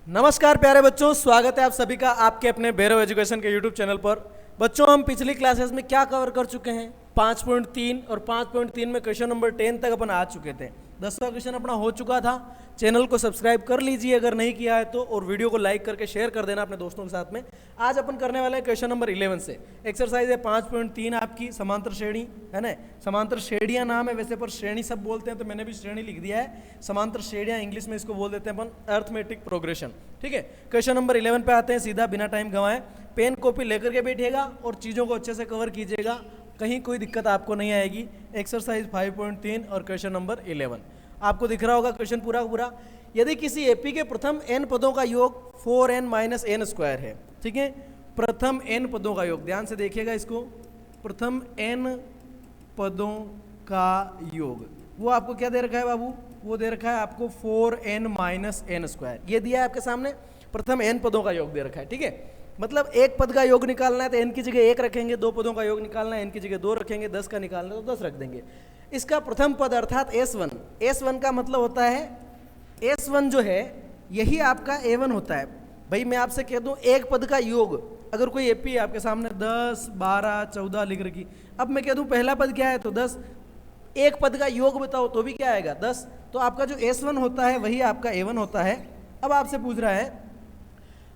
नमस्कार प्यारे बच्चों, स्वागत है आप सभी का आपके अपने भैरव एजुकेशन के यूट्यूब चैनल पर। बच्चों, हम पिछली क्लासेस में क्या कवर कर चुके हैं? 5.3 और 5.3 में क्वेश्चन नंबर 10 तक अपन आ चुके थे। 10वां क्वेश्चन अपना हो चुका था। चैनल को सब्सक्राइब कर लीजिए अगर नहीं किया है तो, और वीडियो को लाइक करके शेयर कर देना अपने दोस्तों के साथ में। आज अपन करने वाले हैं क्वेश्चन नंबर 11 से। एक्सरसाइज है 5.3 आपकी समांतर श्रेणी है ना। समांतर श्रेणियां नाम है वैसे, पर श्रेणी सब बोलते हैं तो मैंने भी श्रेणी लिख दिया है। समांतर श्रेणियां इंग्लिश में इसको बोल देते हैं अपन अर्थमेटिक प्रोग्रेशन। ठीक है, क्वेश्चन नंबर 11 पे आते हैं सीधा, बिना टाइम गंवाए। पेन कॉपी लेकर के बैठिएगा और चीज़ों को अच्छे से कवर कीजिएगा, कहीं कोई दिक्कत आपको नहीं आएगी। एक्सरसाइज 5.3 और क्वेश्चन नंबर 11 आपको दिख रहा होगा क्वेश्चन पूरा पूरा। यदि किसी एपी के प्रथम n पदों का योग 4n माइनस n स्क्वायर है, ठीक है, प्रथम n पदों का योग, ध्यान से देखिएगा इसको, प्रथम n पदों का योग, वो आपको क्या दे रखा है बाबू? वो दे रखा है आपको 4n माइनस n स्क्वायर। ये दिया है आपके सामने, प्रथम n पदों का योग दे रखा है। ठीक है, मतलब एक पद का योग निकालना है तो n की जगह 1 रखेंगे, 2 पदों का योग निकालना है n की जगह 2 रखेंगे, 10 का निकालना है तो 10 रख देंगे। इसका प्रथम पद अर्थात S1, S1 का मतलब होता है, S1 जो है यही आपका A1 होता है। भाई मैं आपसे कह दूं एक पद का योग, अगर कोई एपी आपके सामने 10, 12, 14 लिख रखी, अब मैं कह दूं पहला पद क्या है तो 10, एक पद का योग बताओ तो भी क्या आएगा 10, तो आपका जो S1 होता है वही आपका A1 होता है। अब आपसे पूछ रहा है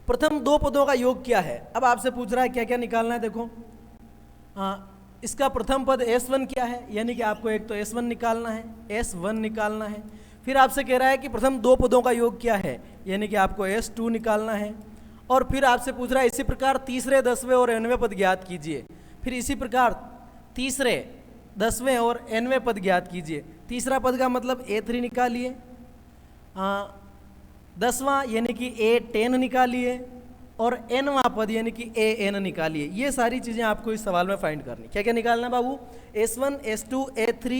प्रथम 2 पदों का योग क्या है। अब आपसे पूछ रहा है क्या क्या निकालना है। देखो इसका प्रथम पद S1 क्या है, यानी कि आपको एक तो S1 निकालना है, S1 निकालना है। फिर आपसे कह रहा है कि प्रथम 2 पदों का योग क्या है, यानी कि आपको S2 निकालना है। और फिर आपसे पूछ रहा है इसी प्रकार तीसरे, 10वें और 9वें पद ज्ञात कीजिए। फिर इसी प्रकार तीसरे, 10वें और 9वें पद ज्ञात कीजिए। तीसरा पद का मतलब A3 निकालिए, 10वां यानी कि A10 निकालिए, और nवां पद यानी कि AN निकालिए। ये सारी चीज़ें आपको इस सवाल में फाइंड करनी। क्या क्या निकालना है बाबू? S1, S2, A3,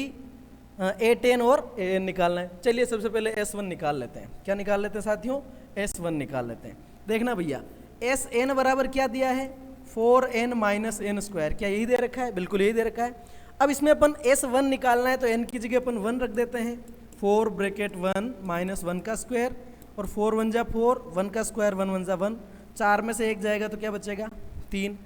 A10 और AN निकालना है। चलिए सबसे पहले S1 निकाल लेते हैं। क्या निकाल लेते हैं साथियों? S1 निकाल लेते हैं। देखना भैया, SN बराबर क्या दिया है? 4n minus n square. क्या यही दे रखा है? बिल्कुल यही दे रखा है। अब इसमें अपन S1 निकालना है तो n की जगह अपन 1 रख देते हैं। 4 ब्रैकेट 1 माइनस 1 का स्क्वायर, और 4 1 जा 4, 1 का स्क्वायर 1 1 जा 1, 4 में से 1 जाएगा तो क्या बचेगा? 3।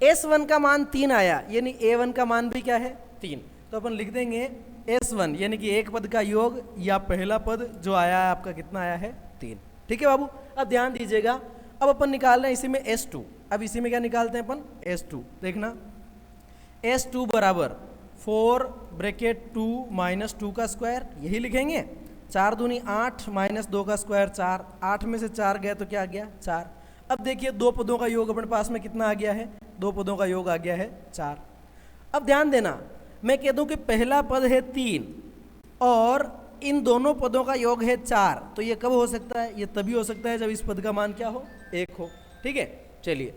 S1 का मान 3 आया, यानी A1 का मान भी क्या है? 3। तो अपन लिख देंगे S1 यानी कि एक पद का योग या पहला पद जो आया है आपका कितना आया है? 3। ठीक है बाबू, अब ध्यान दीजिएगा। अब अपन निकाल रहे हैं इसी में S2। अब इसी में क्या निकालते हैं अपन? S2। देखना, S2 बराबर 4 ब्रैकेट 2 माइनस 2 का स्क्वायर, यही लिखेंगे। 4 दूनी 8 माइनस 2 का स्क्वायर 4, 8 में से 4 गया तो क्या आ गया? 4। अब देखिए 2 पदों का योग अपने पास में कितना आ गया है? 2 पदों का योग आ गया है 4। अब ध्यान देना, मैं कह दूं कि पहला पद है 3 और इन दोनों पदों का योग है 4, तो ये कब हो सकता है? ये तभी हो सकता है जब इस पद का मान क्या हो? 1 हो। ठीक है, चलिए,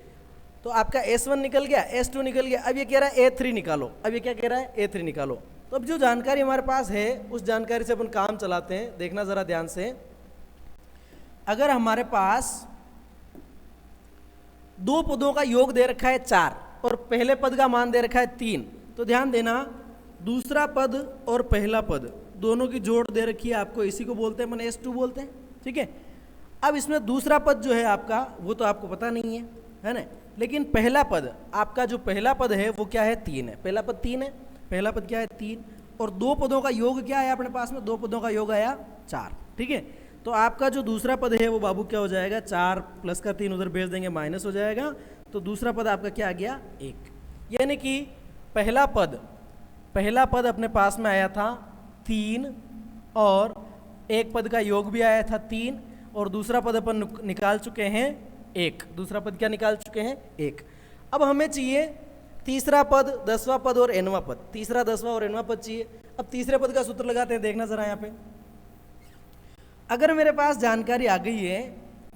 तो आपका S1 निकल गया, S2 निकल गया। अब ये कह रहा है A3 निकालो। अब ये क्या कह रहा है? A3 निकालो। तो अब जो जानकारी हमारे पास है उस जानकारी से अपन काम चलाते हैं। देखना जरा ध्यान से, अगर हमारे पास 2 पदों का योग दे रखा है 4 और पहले पद का मान दे रखा है 3, तो ध्यान देना दूसरा पद और पहला पद दोनों की जोड़ दे रखी है आपको, इसी को बोलते हैं अपन S2 बोलते हैं। ठीक है, अब इसमें दूसरा पद जो है आपका वो तो आपको पता नहीं है ना, लेकिन पहला पद आपका जो पहला पद है वो क्या है? 3 है। पहला पद 3 है, पहला पद क्या है? 3, और 2 पदों का योग क्या है अपने पास में? 2 पदों का योग आया 4। ठीक है, तो आपका जो दूसरा पद है वो बाबू क्या हो जाएगा? 4 प्लस का 3 उधर भेज देंगे, माइनस हो जाएगा, तो दूसरा पद आपका क्या आ गया? 1। यानी कि पहला पद अपने पास में आया था 3, और एक पद का योग भी आया था 3, और दूसरा पद अपन निकाल चुके हैं 1। दूसरा पद क्या निकाल चुके हैं? 1। अब हमें चाहिए तीसरा पद, 10वां पद और nवां पद। तीसरा, 10वां और nवां पद चाहिए। अब तीसरे पद का सूत्र लगाते हैं। देखना जरा यहाँ पे, अगर मेरे पास जानकारी आ गई है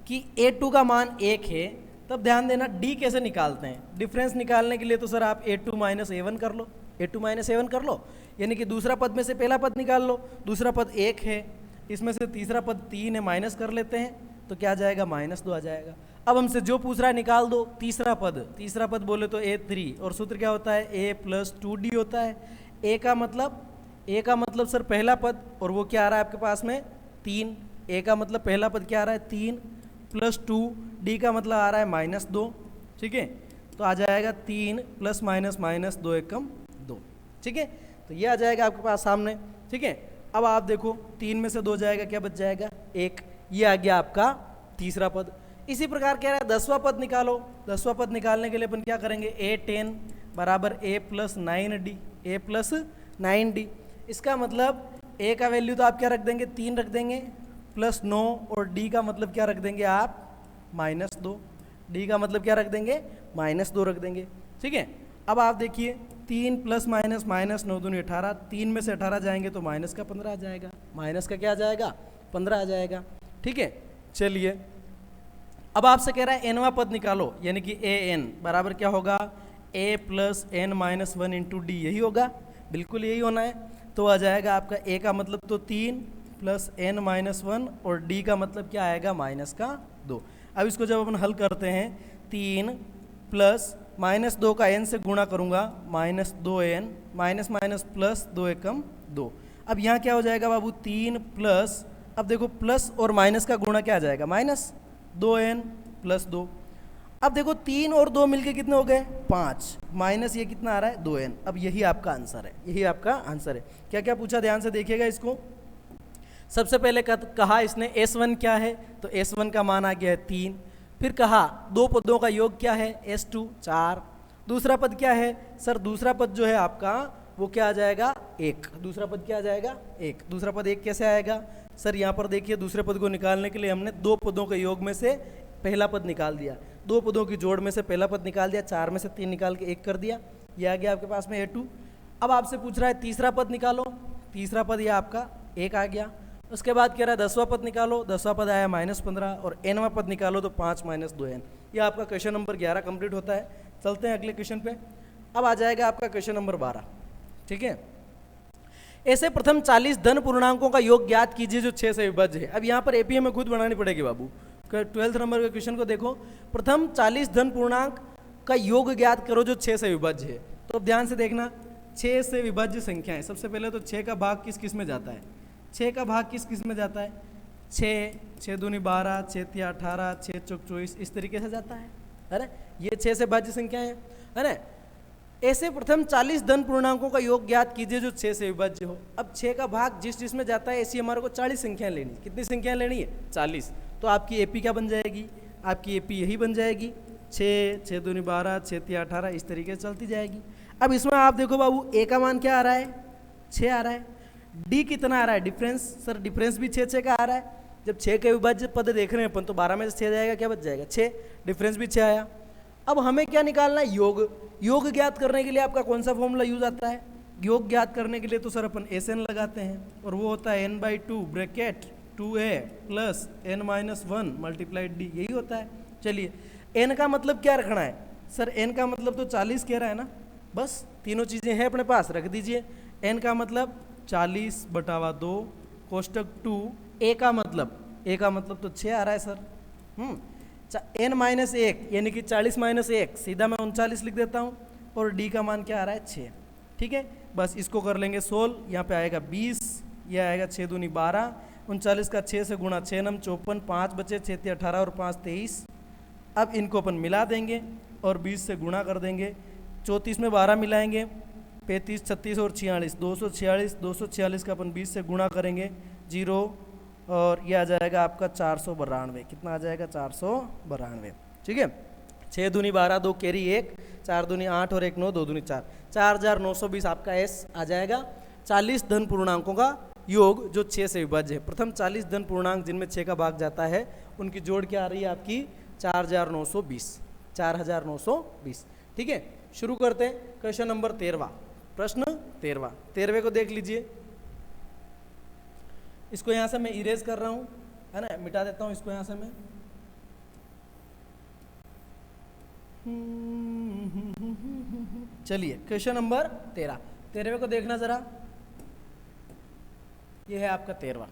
कि A2 का मान 1 है, तब ध्यान देना D कैसे निकालते हैं। डिफरेंस निकालने के लिए तो सर आप A2 माइनस A1 कर लो, A2 माइनस A1 कर लो, यानी कि दूसरा पद में से पहला पद निकाल लो। दूसरा पद 1 है, इसमें से तीसरा पद 3 है, माइनस कर लेते हैं तो क्या आ जाएगा? -2 आ जाएगा। अब हमसे जो पूछ रहा है निकाल दो तीसरा पद बोले तो A3, और सूत्र क्या होता है? A + 2D होता है। A का मतलब सर पहला पद, और वो क्या आ रहा है आपके पास में? 3। A का मतलब पहला पद क्या आ रहा है? 3, प्लस 2, डी का मतलब आ रहा है -2, ठीक है। तो आ जाएगा 3 प्लस माइनस माइनस 2 एकम 2, ठीक है। तो ये आ जाएगा आपके पास सामने, ठीक है। अब आप देखो 3 में से 2 जाएगा, क्या बच जाएगा 1, ये आ गया आपका तीसरा पद। इसी प्रकार कह रहा है 10वां पद निकालो। 10वां पद निकालने के लिए अपन क्या करेंगे, a10 बराबर a plus 9d, a plus 9d। इसका मतलब a का वैल्यू तो आप क्या रख देंगे, 3 रख देंगे प्लस 9, और d का मतलब क्या रख देंगे आप -2, d का मतलब क्या रख देंगे -2 रख देंगे, ठीक है। अब आप देखिए 3 प्लस माइनस माइनस 9 दूनी 18, 3 में से 18 जाएंगे तो माइनस का 15 आ जाएगा, माइनस का क्या आ जाएगा 15 आ जाएगा, ठीक है। चलिए अब आपसे कह रहा है nवां पद निकालो, यानी कि an बराबर क्या होगा a plus n minus 1 into D, यही होगा, बिल्कुल यही होना है। तो आ जाएगा आपका a का मतलब तो 3 प्लस n माइनस 1 और d का मतलब क्या आएगा -2। अब इसको जब अपन हल करते हैं 3 प्लस -2 का n से गुणा करूंगा -2n, माइनस माइनस प्लस 2 एकम 2। अब यहाँ क्या हो जाएगा बाबू 3 प्लस, अब देखो प्लस और माइनस का गुणा क्या आ जाएगा -2n प्लस 2। अब देखो 3 और 2 मिलके कितने हो गए 5, माइनस ये कितना आ रहा है 2n। अब यही आपका आंसर है, यही आपका आंसर है। क्या क्या पूछा ध्यान से देखिएगा इसको। सबसे पहले कहा इसने S1 क्या है, तो S1 का मान आ गया है 3। फिर कहा दो पदों का योग क्या है S2 4। दूसरा पद क्या है सर, दूसरा पद जो है आपका वो क्या आ जाएगा 1, दूसरा पद क्या आ जाएगा 1। दूसरा पद 1 कैसे आएगा सर, यहाँ पर देखिए दूसरे पद को निकालने के लिए हमने दो पदों के योग में से पहला पद निकाल दिया, दो पदों की जोड़ में से पहला पद निकाल दिया, 4 में से 3 निकाल के 1 कर दिया, ये आ गया आपके पास में A2। अब आपसे पूछ रहा है तीसरा पद निकालो, तीसरा पद ये आपका 1 आ गया। उसके बाद कह रहा है 10वां पद निकालो, 10वां पद आया -15, और nवां पद निकालो तो 5 - 2n। ये आपका क्वेश्चन नंबर 11 कंप्लीट होता है। चलते हैं अगले क्वेश्चन पे। अब आ जाएगा आपका क्वेश्चन नंबर 12, ठीक है। ऐसे प्रथम 40 धन पूर्णांकों का योग ज्ञात कीजिए जो 6 से विभाज्य है। अब यहाँ पर एपीए में खुद बनानी पड़ेगी बाबू। 12th नंबर के क्वेश्चन को देखो, प्रथम 40 धन पूर्णांक का योग ज्ञात करो जो 6 से विभाज्य है। तो अब ध्यान से देखना, 6 से विभाज्य संख्या है। सबसे पहले तो 6 का भाग किस किस में जाता है, 6 का भाग किस किस में जाता है 6, 6 दूनी 12, 6 तिया 18, 6 चौक 24, इस तरीके से जाता है। अरे ये 6 से भाज्य संख्या है, अरे ऐसे प्रथम 40 धन पूर्णांकों का योग ज्ञात कीजिए जो 6 से विभाज्य हो। अब 6 का भाग जिस जिसमें जाता है ऐसी हमारे को 40 संख्याएं लेनी। कितनी संख्याएं लेनी है 40। तो आपकी एपी क्या बन जाएगी, आपकी एपी यही बन जाएगी 6, 6 दूनी 12, 6 तिया 18, इस तरीके से चलती जाएगी। अब इसमें आप देखो बाबू ए का मान क्या आ रहा है 6 आ रहा है, डी कितना आ रहा है डिफरेंस, सर डिफरेंस भी 6 का आ रहा है। जब 6 के विभाज्य पद देख रहे हैं अपन तो 12 में से 6 जाएगा, क्या बच जाएगा 6, डिफरेंस भी 6 आया। अब हमें क्या निकालना है योग। योग ज्ञात करने के लिए आपका कौन सा फॉर्मूला यूज आता है, योग ज्ञात करने के लिए तो सर अपन SN लगाते हैं, और वो होता है n/2 bracket 2a plus n-1 multiplied D, यही होता है। चलिए n का मतलब क्या रखना है सर, n का मतलब तो 40 कह रहा है ना, बस तीनों चीज़ें हैं अपने पास, रख दीजिए। n का मतलब 40/2 कोष्टक 2, a का मतलब तो 6 आ रहा है सर। n-1 यानी कि 40 - 1, सीधा मैं 39 लिख देता हूँ, और d का मान क्या आ रहा है 6, ठीक है। बस इसको कर लेंगे सोल्व, यहाँ पे आएगा 20, यह आएगा 6 दूनी 12, 39 का 6 से गुणा 6 नम 54, 5 बचे 6 × 18 और 5 × 23। अब इनको अपन मिला देंगे और 20 से गुणा कर देंगे, 34 में 12 मिलाएंगे, 35, 36 और 46, 246, 246 का अपन 20 से गुणा करेंगे 0, और यह आ जाएगा आपका 492। कितना आ जाएगा 492, ठीक है। 6 दूनी 12, 2 कैरी 1, 4 दूनी 8 और 1 9, 2 दूनी 4, 4920 आपका S आ जाएगा। 40 धन पूर्णांकों का योग जो 6 से विभाज्य है। प्रथम 40 धन पूर्णांक जिनमें 6 का भाग जाता है उनकी जोड़ क्या आ रही है आपकी 4920, 4920, ठीक है। शुरू करते हैं क्वेश्चन नंबर 13, प्रश्न 13वें को देख लीजिए। इसको यहाँ से मैं इरेज कर रहा हूँ, है ना, मिटा देता हूँ इसको यहाँ से मैं। चलिए क्वेश्चन नंबर 13वें को देखना जरा, ये है आपका 13वां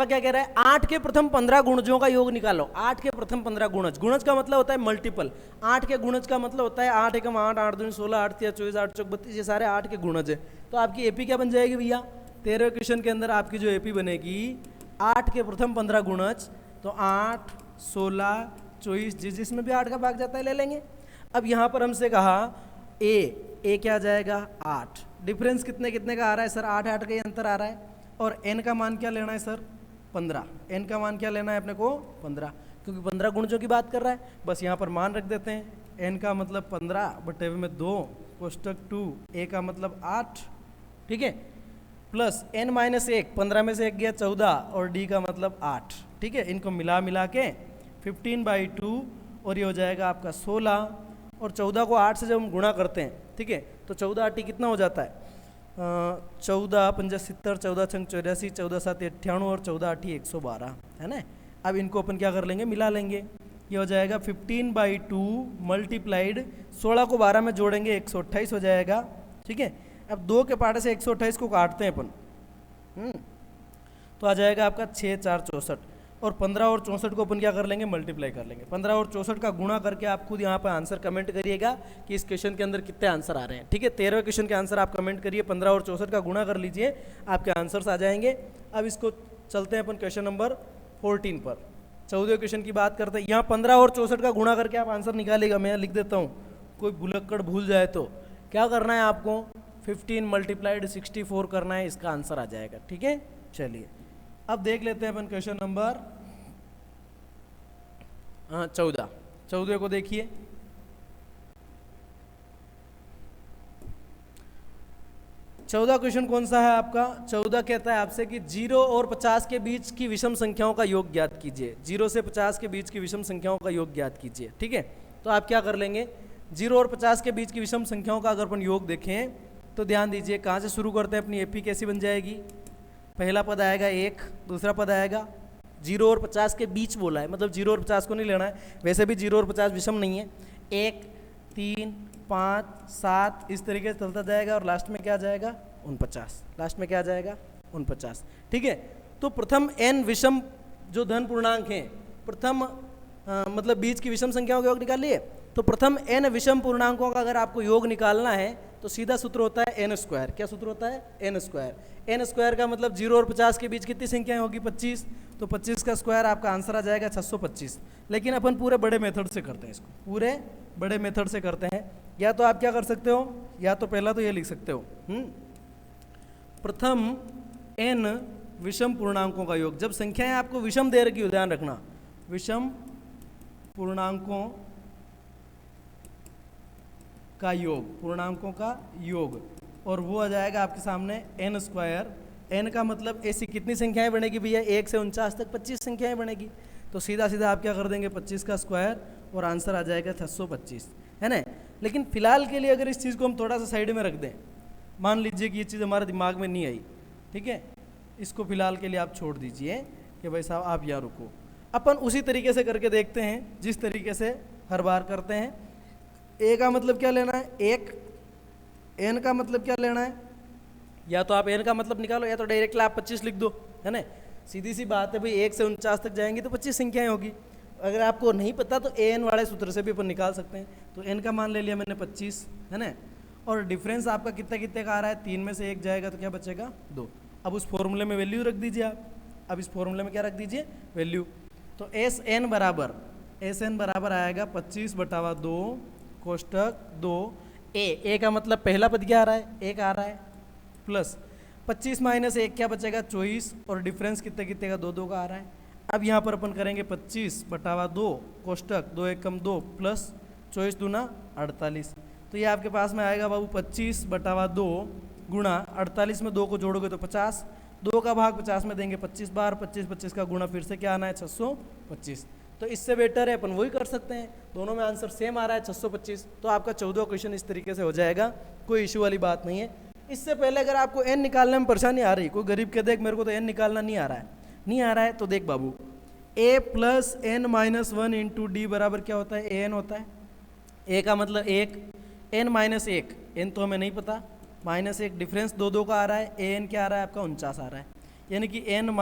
क्या कह रहा है, 8 के प्रथम 15 गुणजों का योग निकालो। 8 के प्रथम 15 गुणज, गुणज का मतलब होता है मल्टीपल। 8 के गुणज का मतलब होता है 8 एकम 8, 8 दूनी 16, 8 तिया 24, 8 चौक 32, ये सारे 8 के गुणज है। तो आपकी एपी क्या बन जाएगी भैया, 13वें क्वेश्चन के अंदर आपकी जो एपी बनेगी 8 के प्रथम 15 गुणज तो 8, 16, 24 जिसमें भी 8 का भाग जाता है ले लेंगे। अब यहाँ पर हमसे कहा ए क्या आ जाएगा 8, डिफरेंस कितने कितने का आ रहा है सर, 8 8 का ही अंतर आ रहा है। और एन का मान क्या लेना है सर 15, एन का मान क्या लेना है अपने को 15, क्योंकि 15 गुणजों की बात कर रहा है। बस यहाँ पर मान रख देते हैं, एन का मतलब 15/2 कोष्टक 2, ए का मतलब 8, ठीक है, प्लस n माइनस 1, 15 में से 1 गया 14 और d का मतलब 8, ठीक है। इनको मिला के 15/2 और ये हो जाएगा आपका 16, और 14 को 8 से जब हम गुणा करते हैं, ठीक है, तो 14 8 कितना हो जाता है 14 5 70, 14 6 84, 14 7 98 और 14 8 112, है ना। अब इनको अपन क्या कर लेंगे, मिला लेंगे। ये हो जाएगा 15/2 मल्टीप्लाइड 16 को 12 में जोड़ेंगे 128 हो जाएगा, ठीक है। अब 2 के पाटे से 128 को काटते हैं अपन, तो आ जाएगा आपका 6 4 64, और 15 और 64 को अपन क्या कर लेंगे, मल्टीप्लाई कर लेंगे। 15 और 64 का गुणा करके आप खुद यहाँ पर आंसर कमेंट करिएगा कि इस क्वेश्चन के अंदर कितने आंसर आ रहे हैं, ठीक है। 13वें क्वेश्चन के आंसर आप कमेंट करिए, 15 और 64 का गुणा कर लीजिए, आपके आंसर्स आ जाएंगे। अब इसको चलते हैं अपन क्वेश्चन नंबर 14 पर। 14वें क्वेश्चन की बात करते हैं। यहाँ 15 और 64 का गुणा करके आप आंसर निकालेगा, मैं लिख देता हूँ, कोई भुलक्कड़ भूल जाए तो क्या करना है आपको, 15 × 64 करना है, इसका आंसर आ जाएगा, ठीक है। चलिए अब देख लेते हैं अपन क्वेश्चन नंबर 14 को देखिए। चौदह क्वेश्चन कौन सा है आपका, 14 कहता है आपसे कि 0 और 50 के बीच की विषम संख्याओं का योग ज्ञात कीजिए। 0 से 50 के बीच की विषम संख्याओं का योग ज्ञात कीजिए, ठीक है। तो आप क्या कर लेंगे, 0 और 50 के बीच की विषम संख्याओं का अगर अपन योग देखें तो ध्यान दीजिए कहाँ से शुरू करते हैं, अपनी एपी कैसी बन जाएगी। पहला पद आएगा 1, दूसरा पद आएगा 0 और 50 के बीच बोला है, मतलब 0 और 50 को नहीं लेना है, वैसे भी 0 और 50 विषम नहीं है। 1 3 5 7 इस तरीके से चलता जाएगा और लास्ट में क्या आ जाएगा 49, लास्ट में क्या आ जाएगा 49, ठीक है। तो प्रथम n विषम जो धन पूर्णांक हैं, प्रथम मतलब बीच की विषम संख्याओं का योग निकालिए। तो प्रथम n विषम पूर्णांकों का अगर आपको योग निकालना है तो सीधा सूत्र होता है n स्क्वायर। क्या सूत्र होता है, n स्क्वायर। n स्क्वायर का मतलब 0 और 50 के बीच कितनी संख्याएं होगी 25, तो 25 का स्क्वायर आपका आंसर आ जाएगा 625। लेकिन अपन पूरे बड़े मेथड से करते हैं, इसको पूरे बड़े मेथड से करते हैं। या तो आप क्या कर सकते हो, या तो पहला तो ये लिख सकते हो प्रथम n विषम पूर्णांकों का योग। जब संख्याएं आपको विषम दे रखी हो, ध्यान रखना, विषम पूर्णांकों का योग, पूर्णांकों का योग, और वो आ जाएगा आपके सामने n स्क्वायर। n का मतलब ऐसी कितनी संख्याएं बनेगी भैया, 1 से 49 तक 25 संख्याएं बनेगी। तो सीधा सीधा आप क्या कर देंगे 25 का स्क्वायर और आंसर आ जाएगा 625, है ना। लेकिन फिलहाल के लिए अगर इस चीज़ को हम थोड़ा सा साइड में रख दें, मान लीजिए कि ये चीज़ हमारे दिमाग में नहीं आई, ठीक है, इसको फिलहाल के लिए आप छोड़ दीजिए कि भाई साहब आप यहाँ रुको। अपन उसी तरीके से करके देखते हैं जिस तरीके से हर बार करते हैं। a का मतलब क्या लेना है 1, n का मतलब क्या लेना है, या तो आप n का मतलब निकालो या तो डायरेक्टली आप 25 लिख दो, है ना। सीधी सी बात है भाई, 1 से 49 तक जाएंगे तो 25 संख्याएं होगी। अगर आपको नहीं पता तो an वाले सूत्र से भी अपन निकाल सकते हैं। तो n का मान ले लिया मैंने 25, है ना, और डिफरेंस आपका कितने कितने का आ रहा है, 3 में से 1 जाएगा तो क्या बचेगा 2। अब उस फॉर्मूले में वैल्यू रख दीजिए आप, अब इस फॉर्मूले में क्या रख दीजिए वैल्यू। तो SN बराबर आएगा 25/2 कोष्टक 2 a का मतलब पहला पद क्या आ रहा है 1 आ रहा है, प्लस 25 - 1 क्या बचेगा 24, और डिफरेंस कितने कितने का 2 2 का आ रहा है। अब यहाँ पर अपन करेंगे 25/2 कोष्टक 2 1 2 प्लस 24 दूना 48। तो ये आपके पास में आएगा बाबू 25/2 गुणा 48 में 2 को जोड़ोगे तो 50, 2 का भाग 50 में देंगे 25 बार, 25 का गुणा फिर से क्या आना है 625। तो इससे बेटर है अपन वही कर सकते हैं, दोनों में आंसर सेम आ रहा है 625। तो आपका 14वां क्वेश्चन इस तरीके से हो जाएगा, कोई इशू वाली बात नहीं है। इससे पहले अगर आपको n निकालने में परेशानी आ रही, कोई गरीब के देख मेरे को तो n निकालना नहीं आ रहा है, तो देख बाबू a + n - 1 × d बराबर क्या होता है an होता है। a का मतलब 1, n - 1, n तो हमें नहीं पता, -1 डिफरेंस 2 2 का आ रहा है, an क्या आ रहा है आपका 49 आ रहा है, यानी कि n -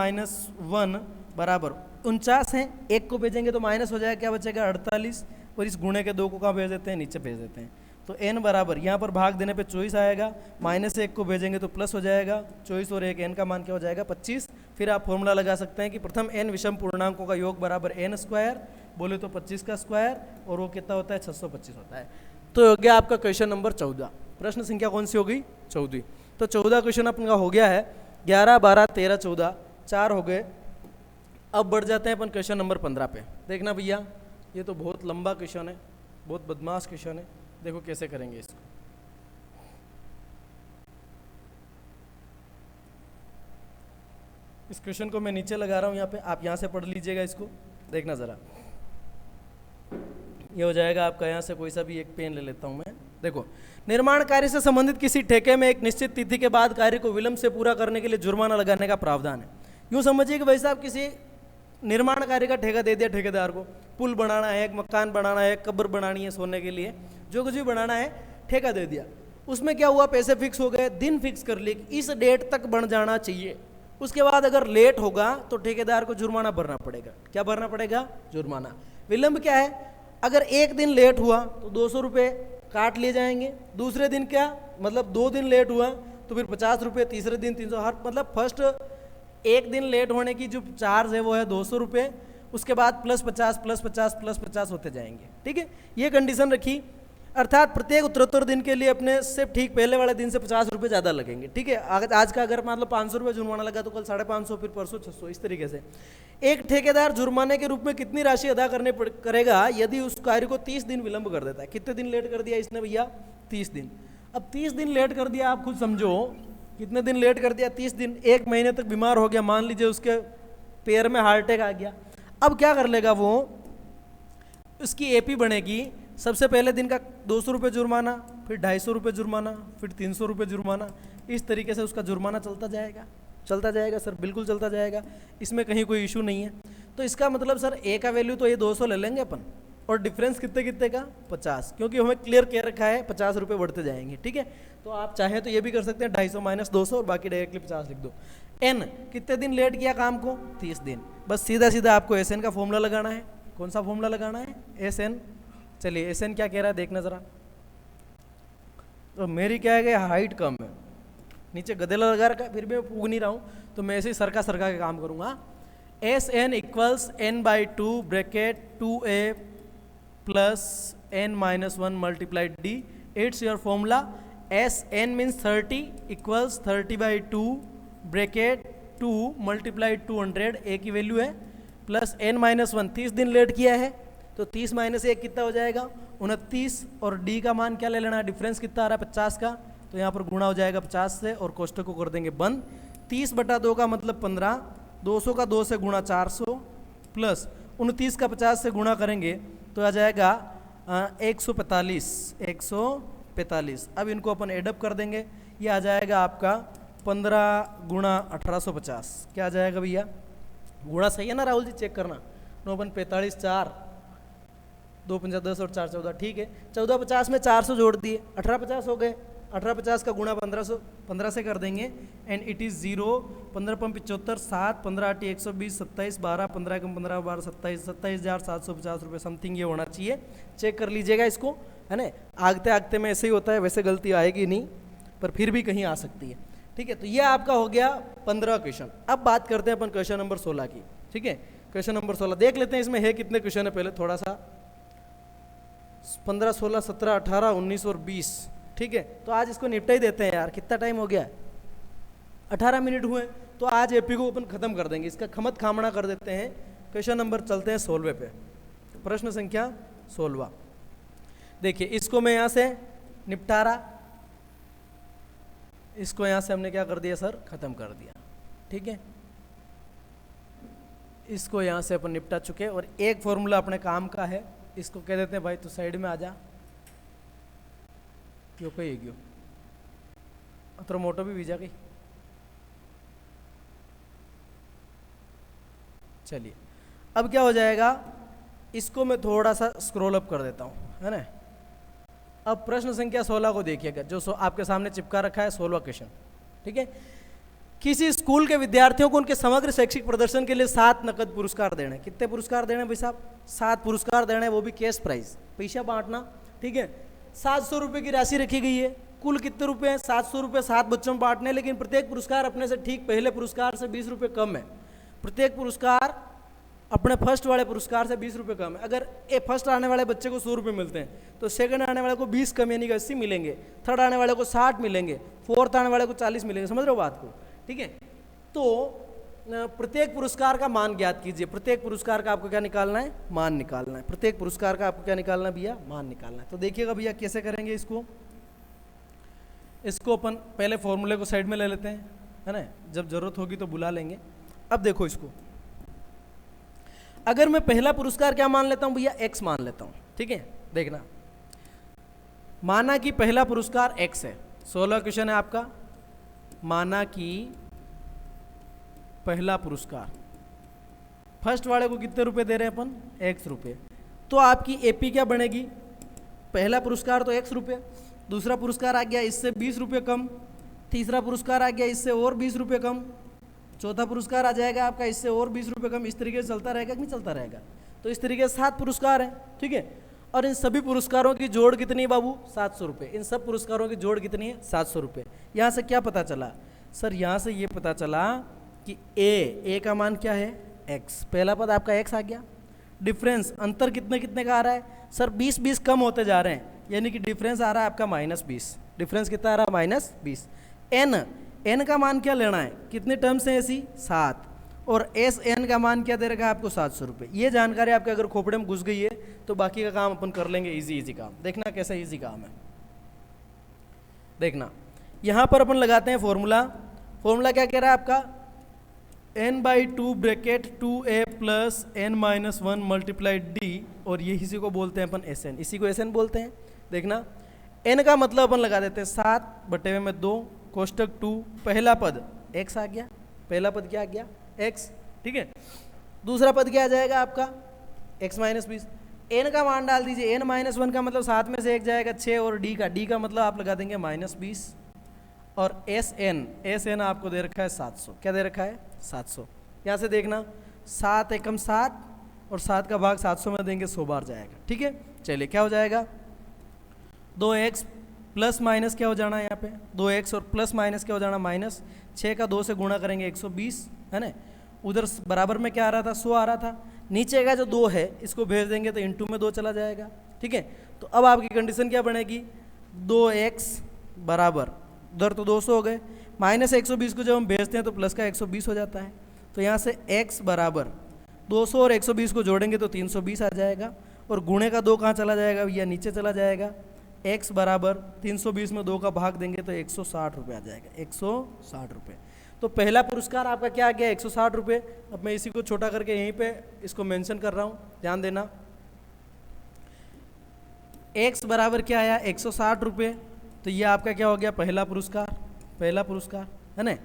1 बराबर 49 है। 1 को भेजेंगे तो माइनस हो जाएगा, क्या बचेगा 48, और इस गुणे के 2 को कहाँ भेज देते हैं नीचे भेज देते हैं। तो n बराबर यहाँ पर भाग देने पे 24 आएगा, -1 को भेजेंगे तो प्लस हो जाएगा 24 और 1 n का मान क्या हो जाएगा 25। फिर आप फॉर्मूला लगा सकते हैं कि प्रथम n विषम पूर्णांकों का योग बराबर n स्क्वायर, बोले तो 25 का स्क्वायर, और वो कितना होता है 625 होता है। तो हो गया आपका क्वेश्चन नंबर 14। प्रश्न संख्या कौन सी हो गई 14। तो 14 क्वेश्चन अपना हो गया है। 11, 12, 13, 14 4 हो गए। अब बढ़ जाते हैं अपन क्वेश्चन नंबर 15 पे। देखना भैया, ये तो बहुत लंबा क्वेश्चन है, बहुत बदमाश क्वेश्चन है। देखो कैसे करेंगे इसको। इस क्वेश्चन को मैं नीचे लगा रहा हूं यहाँ पे, आप यहाँ से पढ़ लीजिएगा इसको। देखना जरा, ये हो जाएगा आपका। यहाँ से कोई सा भी एक पेन ले लेता हूँ मैं। देखो, निर्माण कार्य से संबंधित किसी ठेके में एक निश्चित तिथि के बाद कार्य को विलंब से पूरा करने के लिए जुर्माना लगाने का प्रावधान है। यूँ समझिए कि भाई साहब किसी निर्माण कार्य का ठेका दे दिया ठेकेदार को, पुल बनाना है, एक मकान बनाना है, कब्र बनानी है सोने के लिए, जो कुछ भी बनाना है ठेका दे दिया। उसमें क्या हुआ, पैसे फिक्स हो गए, दिन फिक्स कर लिए, इस डेट तक बन जाना चाहिए। उसके बाद अगर लेट होगा तो ठेकेदार को जुर्माना भरना पड़ेगा। क्या भरना पड़ेगा? जुर्माना। विलंब क्या है, अगर एक दिन लेट हुआ तो 200 रुपये काट लिए जाएंगे। दूसरे दिन क्या, मतलब 2 दिन लेट हुआ तो फिर 50 रुपये, तीसरे दिन 300, हर मतलब फर्स्ट एक दिन लेट होने की जो चार्ज है वो है 200 रुपये, उसके बाद +50 +50 +50 होते जाएंगे। ठीक है, ये कंडीशन रखी, अर्थात प्रत्येक उत्तरोत्तर दिन के लिए अपने से ठीक पहले वाले दिन से 50 रुपये ज़्यादा लगेंगे। ठीक है, आज का अगर मान लो 500 रुपये जुर्माना लगा तो कल 550, फिर परसों 600, इस तरीके से। एक ठेकेदार जुर्माने के रूप में कितनी राशि अदा करेगा यदि उस कार्य को 30 दिन विलंब कर देता है। कितने दिन लेट कर दिया इसने भैया? 30 दिन। अब 30 दिन लेट कर दिया, आप खुद समझो कितने दिन लेट कर दिया, 30 दिन। 1 महीने तक बीमार हो गया, मान लीजिए उसके पैर में हार्ट अटैक आ गया। अब क्या कर लेगा वो, उसकी एपी बनेगी। सबसे पहले दिन का 200 रुपये जुर्माना, फिर 250 रुपये जुर्माना, फिर 300 रुपये जुर्माना, इस तरीके से उसका जुर्माना चलता जाएगा सर, बिल्कुल चलता जाएगा, इसमें कहीं कोई इशू नहीं है। तो इसका मतलब सर ए का वैल्यू तो ये 200 ले लेंगे अपन, और डिफरेंस कितने कितने का 50, क्योंकि हमें क्लियर कह रखा है 50 रुपये बढ़ते जाएंगे। ठीक है, तो आप चाहें तो ये भी कर सकते हैं 250 - 200 और बाकी डायरेक्टली 50 लिख दो। एन कितने दिन लेट किया काम को? 30 दिन। बस सीधा सीधा आपको एस एन का फॉर्मूला लगाना है। कौन सा फॉर्मूला लगाना है? S N. चलिए एस एन क्या कह रहा है देखना जरा। तो मेरी क्या है कि हाइट कम है, नीचे गदेला लगा रखा है, फिर भी मैं पूग नहीं रहा हूँ, तो मैं ऐसे ही सरका के काम करूँगा। S N equals n/2 bracket 2a plus n-1 multiplied d। It's your formula. S N means 30 equals 30/2 bracket 2 multiplied 200, A की वैल्यू है, प्लस n-1। 30 दिन लेट किया है तो 30 - 1 कितना हो जाएगा? 29। और d का मान क्या ले लेना है? डिफरेंस कितना आ रहा है? 50 का, तो यहाँ पर गुणा हो जाएगा 50 से, और कोष्टक को कर देंगे बंद। 30/2 का मतलब 15, 200 का 2 से गुणा 400, प्लस 29 का 50 से गुणा करेंगे तो आ जाएगा 145। अब इनको अपन एडअप कर देंगे, ये आ जाएगा आपका 15 × 1850। क्या आ जाएगा भैया? गुणा सही है ना राहुल जी? चेक करना। 9 × 45, 4, 2 × 5 10 और 4 14। ठीक है, 1450 में 400 जोड़ दिए, 1850 हो गए। 1850 का गुणा 15 से कर देंगे, एंड इट इज़ 0। 15 × 75, 7, 15 × 8 = 120, 27, 12, 15 × 15 12, 27,750 रुपये समथिंग ये होना चाहिए। चेक कर लीजिएगा इसको, है ना। आगते में ऐसे ही होता है, वैसे गलती आएगी नहीं, पर फिर भी कहीं आ सकती है। ठीक है, तो ये आपका हो गया 15 क्वेश्चन। अब बात करते हैं अपन क्वेश्चन नंबर 16 की। ठीक है, क्वेश्चन नंबर 16 देख लेते हैं, इसमें है कितने क्वेश्चन है पहले थोड़ा सा। 15, 16, 17, 18, 19 और 20। ठीक है, तो आज इसको निपटा ही देते हैं यार। कितना टाइम हो गया? 18 मिनट हुए, तो आज एपी को अपन खत्म कर देंगे, इसका खमत खामना कर देते हैं। क्वेश्चन नंबर चलते हैं 16 पे, प्रश्न संख्या 16। देखिए, इसको मैं यहाँ से निपटारा, इसको यहाँ से हमने क्या कर दिया सर? खत्म कर दिया। ठीक है, इसको यहाँ से अपन निपटा चुके, और एक फॉर्मूला अपने काम का है, इसको कह देते हैं भाई तू साइड में आ जा, क्यों कही क्यों अतर मोटो भी वीजा गई। चलिए, अब क्या हो जाएगा, इसको मैं थोड़ा सा स्क्रॉल अप कर देता हूँ, है ना। अब प्रश्न संख्या 16 को देखिएगा, जो आपके सामने चिपका रखा है, 16वां क्वेश्चन। ठीक है, किसी स्कूल के विद्यार्थियों को उनके समग्र शैक्षिक प्रदर्शन के लिए 7 नकद पुरस्कार देने। कितने पुरस्कार देने भाई साहब? 7 पुरस्कार देने, वो भी कैश प्राइज, पैसा बांटना। ठीक है, 700 रुपये की राशि रखी गई है। कुल कितने रुपए हैं? 700 रुपये 7 बच्चों में बांटने, लेकिन प्रत्येक पुरस्कार अपने से ठीक पहले पुरस्कार से 20 रुपये कम है। प्रत्येक पुरस्कार अपने फर्स्ट वाले पुरस्कार से 20 रुपये कम है। अगर ए फर्स्ट आने वाले बच्चे को 100 रुपये मिलते हैं तो सेकंड आने वाले को 20 कम यानी कि 80 मिलेंगे, थर्ड आने वाले को 60 मिलेंगे, फोर्थ आने वाले को 40 मिलेंगे। समझ रहे हो बात को? ठीक है। तो प्रत्येक पुरस्कार का मान ज्ञात कीजिए। प्रत्येक पुरस्कार का आपको क्या निकालना है? मान निकालना है। प्रत्येक पुरस्कार का आपको क्या निकालना है भैया? मान निकालना है। तो देखिएगा भैया कैसे करेंगे इसको अपन पहले फॉर्मूले को साइड में ले लेते हैं, है ना, जब जरूरत होगी तो बुला लेंगे। अब देखो इसको, अगर मैं पहला पुरस्कार क्या मान लेता हूं भैया? x मान लेता हूं। ठीक है, देखना, माना कि पहला पुरस्कार x है। 16 क्वेश्चन है आपका। माना कि पहला पुरस्कार फर्स्ट वाले को कितने रुपए दे रहे हैं अपन? x रुपए। तो आपकी एपी क्या बनेगी? पहला पुरस्कार तो x रुपये, दूसरा पुरस्कार आ गया इससे 20 रुपये कम, तीसरा पुरस्कार आ गया इससे और 20 रुपये कम, चौथा पुरस्कार आ जाएगा आपका इससे और 20 रुपये कम। इस तरीके से चलता रहेगा कि नहीं चलता रहेगा? तो इस तरीके से 7 पुरस्कार हैं। ठीक है, और इन सभी पुरस्कारों की जोड़ कितनी है बाबू? 700 रुपये। इन सब पुरस्कारों की जोड़ कितनी है? 700 रुपये। यहाँ से क्या पता चला सर? यहाँ से ये पता चला कि ए का मान क्या है? x। पहला पद आपका x आ गया। डिफरेंस अंतर कितने कितने का आ रहा है सर? 20 कम होते जा रहे हैं, यानी कि डिफरेंस आ रहा है आपका -20। डिफरेंस कितना आ रहा है? -20। n का मान क्या लेना है? कितने टर्म्स हैं ऐसी? 7। और SN का मान क्या दे रखा है आपको? 700 रुपये। ये जानकारी आपके अगर खोपड़े में घुस गई है तो बाकी का काम अपन कर लेंगे इजी काम। देखना कैसा इजी काम है। देखना, यहाँ पर अपन लगाते हैं फॉर्मूला। फॉर्मूला क्या कह रहा है आपका? n/2 bracket 2a plus n-1 multiplied d, और ये इसी को बोलते हैं अपन SN। इसी को SN बोलते हैं। देखना, n का मतलब अपन लगा देते हैं 7/2 कोष्टक 2, पहला पद x आ गया। पहला पद क्या आ गया? x। ठीक है, दूसरा पद क्या आ जाएगा आपका? x - 20। n का मान डाल दीजिए। n-1 का मतलब 7 में से 1 जाएगा 6, और d का मतलब आप लगा देंगे -20, और SN आपको दे रखा है 700। क्या दे रखा है? 700। यहाँ से देखना, 7 एकम 7 और 7 का भाग 700 में देंगे 100 बार जाएगा। ठीक है, चलिए क्या हो जाएगा? 2x प्लस माइनस क्या हो जाना है यहाँ पे? 2x और प्लस माइनस क्या हो जाना? माइनस। 6 का 2 से गुणा करेंगे 120, है ना। उधर बराबर में क्या आ रहा था? 100 आ रहा था। नीचे का जो 2 है इसको भेज देंगे तो इंटू में 2 चला जाएगा। ठीक है, तो अब आपकी कंडीशन क्या बनेगी? 2x बराबर, उधर तो 200 हो गए, -120 को जब हम भेजते हैं तो प्लस का 120 हो जाता है। तो यहाँ से x बराबर 200 और 120 को जोड़ेंगे तो 320 आ जाएगा, और गुणे का 2 कहाँ चला जाएगा? या नीचे चला जाएगा। x बराबर 320 में 2 का भाग देंगे तो 160 रुपये आ जाएगा। 160 रुपये। तो पहला पुरस्कार आपका क्या आ गया? 160 रुपये। अब मैं इसी को छोटा करके यहीं पे इसको मेंशन कर रहा हूँ, ध्यान देना। x बराबर क्या आया? 160 रुपये। तो ये आपका क्या हो गया? पहला पुरस्कार। पहला पुरस्कार, है ना।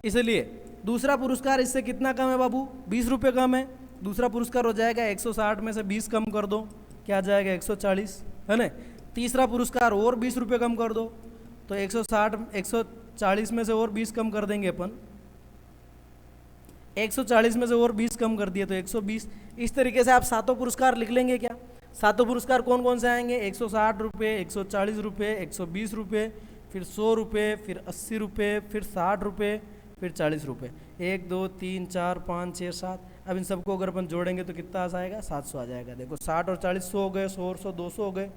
इसलिए दूसरा पुरस्कार इससे कितना कम है बाबू? 20 रुपये कम है। दूसरा पुरस्कार हो जाएगा 160 में से 20 कम कर दो, क्या आ जाएगा? 140, है ना। तीसरा पुरस्कार और 20 रुपये कम कर दो, तो 140 में से और 20 कम कर देंगे अपन। 140 में से और 20 कम कर दिए तो 120। इस तरीके से आप सातों पुरस्कार लिख लेंगे। क्या सातों पुरस्कार कौन कौन से आएंगे? 160 रुपये, 140 रुपये, 120 रुपये, फिर 100 रुपये, फिर 80 रुपये, फिर 60 रुपये, फिर 40 रुपये। 1 2 3 4 5 6 7। अब इन सबको अगर अपन जोड़ेंगे तो कितना आ जाएगा? 700 आ जाएगा। देखो 60 और 40 100 हो गए, 100 और 100 200 हो गए,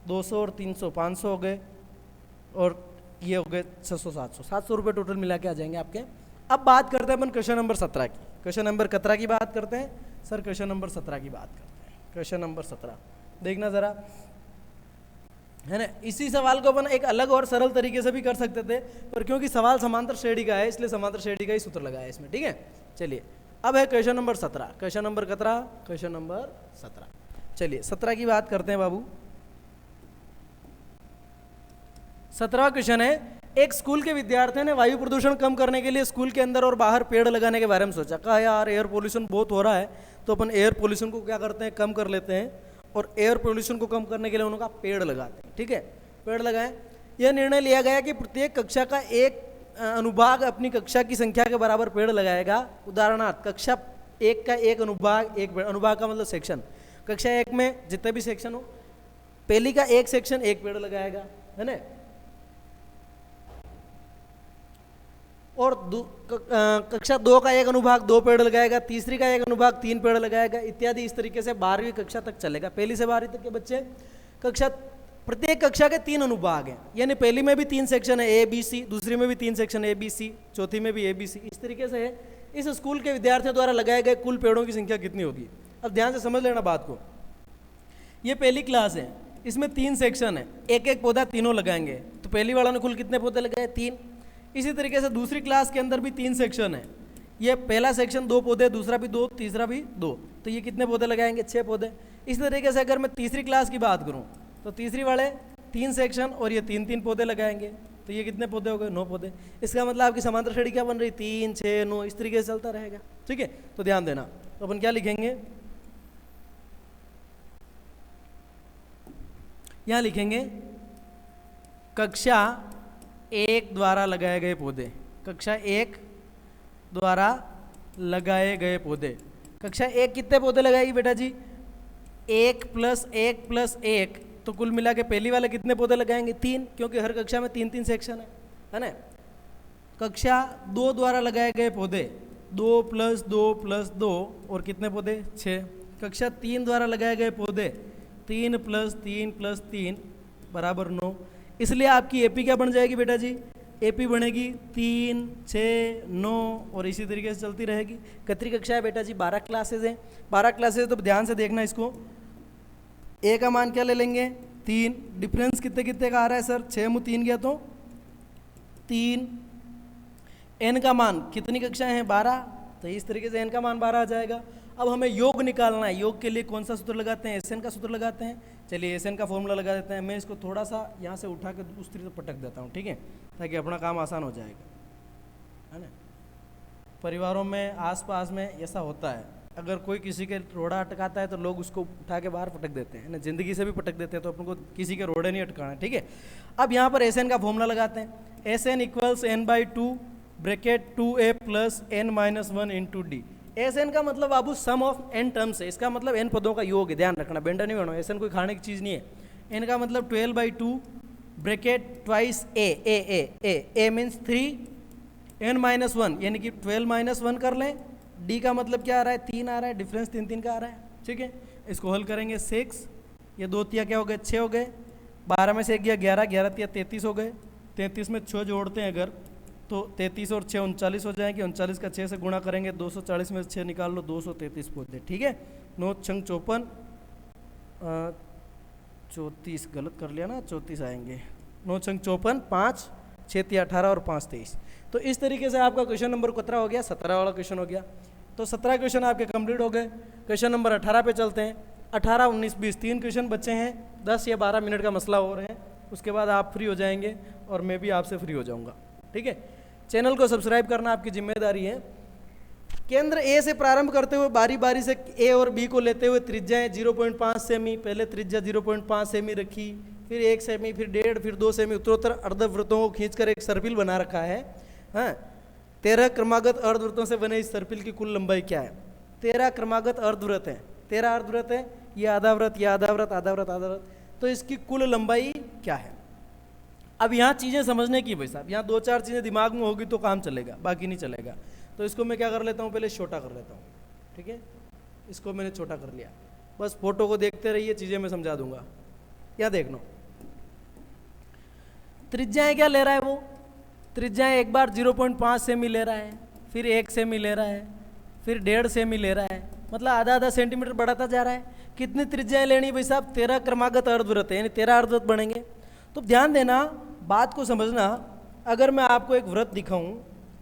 200 और 300 500 हो गए, और ये हो गए 600 700। 700 रुपये टोटल मिला के आ जाएंगे आपके। अब बात करते हैं अपन क्वेश्चन नंबर 17 की। क्वेश्चन नंबर 17 की बात करते हैं सर। क्वेश्चन नंबर 17 की बात करते हैं। क्वेश्चन नंबर 17 देखना ज़रा, है ना। इसी सवाल को अपन एक अलग और सरल तरीके से भी कर सकते थे, पर क्योंकि सवाल समांतर श्रेणी का है इसलिए समांतर श्रेणी का ही सूत्र लगाया है इसमें। ठीक है, चलिए अब है question number 17। Question number 17, question number 17। चलिए 17 की बात करते हैं बाबू। 17वां क्वेश्चन है, एक स्कूल के विद्यार्थियों ने वायु प्रदूषण कम करने के लिए स्कूल के अंदर और बाहर पेड़ लगाने के बारे में सोचा। कहा यार एयर पोल्यूशन बहुत हो रहा है, तो अपन एयर पोल्यूशन को क्या करते हैं? कम कर लेते हैं, और एयर पोल्यूशन को कम करने के लिए उनका पेड़ लगाते हैं। ठीक है, पेड़ लगाएं। यह निर्णय लिया गया कि प्रत्येक कक्षा का एक अनुभाग अपनी कक्षा की संख्या के बराबर पेड़ लगाएगा। उदाहरणार्थ कक्षा 1 का एक अनुभाग, एक अनुभाग का मतलब सेक्शन, कक्षा 1 में जितने भी सेक्शन हो पहली का एक सेक्शन एक पेड़ लगाएगा, है ना, और कक्षा 2 का एक अनुभाग 2 पेड़ लगाएगा, तीसरी का एक अनुभाग 3 पेड़ लगाएगा, इत्यादि। इस तरीके से 12वीं कक्षा तक चलेगा। पहली से 12वीं तक के बच्चे प्रत्येक कक्षा के 3 अनुभाग हैं, यानी पहली में भी 3 सेक्शन है ABC, दूसरी में भी 3 सेक्शन ABC, चौथी में भी ABC। इस तरीके से है। इस स्कूल के विद्यार्थियों द्वारा लगाए गए कुल पेड़ों की संख्या कितनी होगी? अब ध्यान से समझ लेना बात को। ये पहली क्लास है, इसमें 3 सेक्शन है, एक एक पौधा तीनों लगाएंगे, तो पहली वालों ने कुल कितने पौधे लगाए? 3। इसी तरीके से दूसरी क्लास के अंदर भी 3 सेक्शन है, ये पहला सेक्शन 2 पौधे, दूसरा भी 2, तीसरा भी 2, तो ये कितने पौधे लगाएंगे? 6 पौधे। इसी तरीके से अगर मैं तीसरी क्लास की बात करूं तो तीसरी वाले 3 सेक्शन और ये 3-3 पौधे लगाएंगे, तो ये कितने पौधे हो गए? 9 पौधे। इसका मतलब आपकी समांतर श्रेणी क्या बन रही? 3, 6, 9, इस तरीके से चलता रहेगा। ठीक है, तो ध्यान देना। तो अपन क्या लिखेंगे? यहाँ लिखेंगे कक्षा 1 द्वारा लगाए गए पौधे। कक्षा 1 द्वारा लगाए गए पौधे। कक्षा 1 कितने पौधे लगाएगी बेटा जी? 1 + 1 + 1, तो कुल मिला के पहली वाले कितने पौधे लगाएंगे? 3, क्योंकि हर कक्षा में 3-3 सेक्शन है ना। कक्षा 2 द्वारा लगाए गए पौधे 2 + 2 + 2, और कितने पौधे? 6। कक्षा 3 द्वारा लगाए गए पौधे 3 + 3 + 3 = 9। इसलिए आपकी एपी क्या बन जाएगी बेटा जी? एपी बनेगी 3, 6, 9, और इसी तरीके से चलती रहेगी। कितनी कक्षा है बेटा जी? 12 क्लासेज हैं। 12 क्लासेज, तो ध्यान से देखना इसको। ए का मान क्या ले लेंगे? 3। डिफरेंस कितने कितने का आ रहा है सर? 6 में 3 गया तो 3। एन का मान, कितनी कक्षाएं हैं? 12, तो इस तरीके से एन का मान 12 आ जाएगा। अब हमें योग निकालना है। योग के लिए कौन सा सूत्र लगाते हैं? एसएन का सूत्र लगाते हैं। चलिए एसएन का फॉर्मूला लगा देते हैं। मैं इसको थोड़ा सा यहाँ से उठा के उस तरीके से पटक देता हूँ, ठीक है, ताकि अपना काम आसान हो जाएगा, है ना। परिवारों में आसपास में ऐसा होता है, अगर कोई किसी के रोड़ा अटकाता है तो लोग उसको उठा के बाहर पटक देते हैं ना, जिंदगी से भी पटक देते हैं, तो अपन को किसी के रोड़े नहीं अटकाना है, ठीक है। अब यहाँ पर एसएन का फॉर्मूला लगाते हैं। SN = n/2 bracket 2a + n-1 × d। SN का मतलब बाबू सम ऑफ n टर्म्स है, इसका मतलब n पदों का योग है, ध्यान रखना, बेंडा नहीं होना। एसएन कोई खाने की चीज़ नहीं है। n का मतलब 12/2 bracket twice a means 3 n-1, यानी कि 12-1 कर लें। d का मतलब क्या आ रहा है? 3 आ रहा है, डिफरेंस 3-3 का आ रहा है, ठीक है। इसको हल करेंगे 6, ये 2 तिया क्या हो गए? 6 हो गए। 12 में से 1 गया 11, 11 तिया 33 हो गए। 33 में 6 जोड़ते हैं अगर, तो 33 और 6 39 हो जाएंगे। 39 का 6 से गुणा करेंगे, 240 में से 6 निकाल लो, 233 पौधे, ठीक है। 9 छंग 54, 34 गलत कर लिया ना, 34 आएंगे। 9 छंग 54, 5 6 तिया 18 और 5 23। तो इस तरीके से आपका क्वेश्चन नंबर 17 हो गया, 17 वाला क्वेश्चन हो गया। तो 17 क्वेश्चन आपके कंप्लीट हो गए। क्वेश्चन नंबर 18 पे चलते हैं। 18, 19, 20 3 क्वेश्चन बच्चे हैं। 10 या 12 मिनट का मसला और है, उसके बाद आप फ्री हो जाएंगे और मैं भी आपसे फ्री हो जाऊंगा, ठीक है। चैनल को सब्सक्राइब करना आपकी जिम्मेदारी है। केंद्र ए से प्रारंभ करते हुए बारी बारी से ए और बी को लेते हुए त्रिज्याएं 0.5 सेमी, पहले त्रिज्या 0.5 सेमी रखी, फिर 1 सेमी, फिर 1.5, फिर 2 सेमी, उत्तरोत्तर अर्धवृत्तों को खींचकर एक सर्पिल बना रखा है। हाँ, 13 क्रमागत अर्धवृत्तों से बने इस सर्पिल की कुल लंबाई क्या है? 13 क्रमागत अर्धवृत्त है, 13 अर्धवृत्त है, ये आधा वृत्त, ये आधा वृत्त, आधा वृत्त, आधा वृत्त, तो इसकी कुल लंबाई क्या है? अब यहाँ चीज़ें समझने की भाई साहब, यहाँ 2-4 चीज़ें दिमाग में होगी तो काम चलेगा, बाकी नहीं चलेगा। तो इसको मैं क्या कर लेता हूँ, पहले छोटा कर लेता हूँ, ठीक है। इसको मैंने छोटा कर लिया, बस फोटो को देखते रहिए, चीज़ें मैं समझा दूंगा। यहाँ देख लो, त्रिज्याएं क्या ले रहा है वो? त्रिज्याएं एक बार 0.5 सेमी ले रहा है, फिर 1 सेमी ले रहा है, फिर 1.5 सेमी ले रहा है, मतलब आधा आधा सेंटीमीटर बढ़ाता जा रहा है। कितनी त्रिज्याएं लेनी भाई साहब? 13 क्रमागत अर्धवृत्त है, यानी 13 अर्धवृत्त बनेंगे। तो ध्यान देना, बात को समझना। अगर मैं आपको एक वृत्त दिखाऊं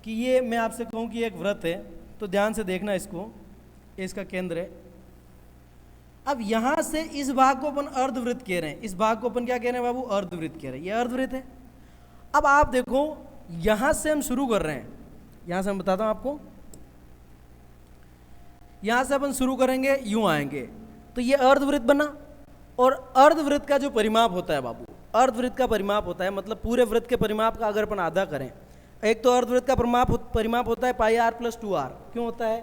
कि ये, मैं आपसे कहूं कि एक वृत्त है, तो ध्यान से देखना इसको, इसका केंद्र है। अब यहां से इस भाग को अपन अर्धवृत्त कह रहे हैं, इस भाग को अपन क्या कह रहे हैं बाबू? अर्धवृत्त कह रहे हैं, ये अर्धवृत्त है। अब आप देखो, यहां से हम शुरू कर रहे हैं, यहां से मैं बताता हूं आपको, यहां से अपन शुरू करेंगे, यूं आएंगे, तो ये अर्धवृत्त बना। और अर्धवृत्त का जो परिमाप होता है बाबू, अर्धवृत्त का परिमाप होता है, मतलब पूरे वृत्त के परिमाप का अगर अपन आधा करें, एक तो अर्धवृत्त का परिमाप होता है πr + 2r। क्यों होता है?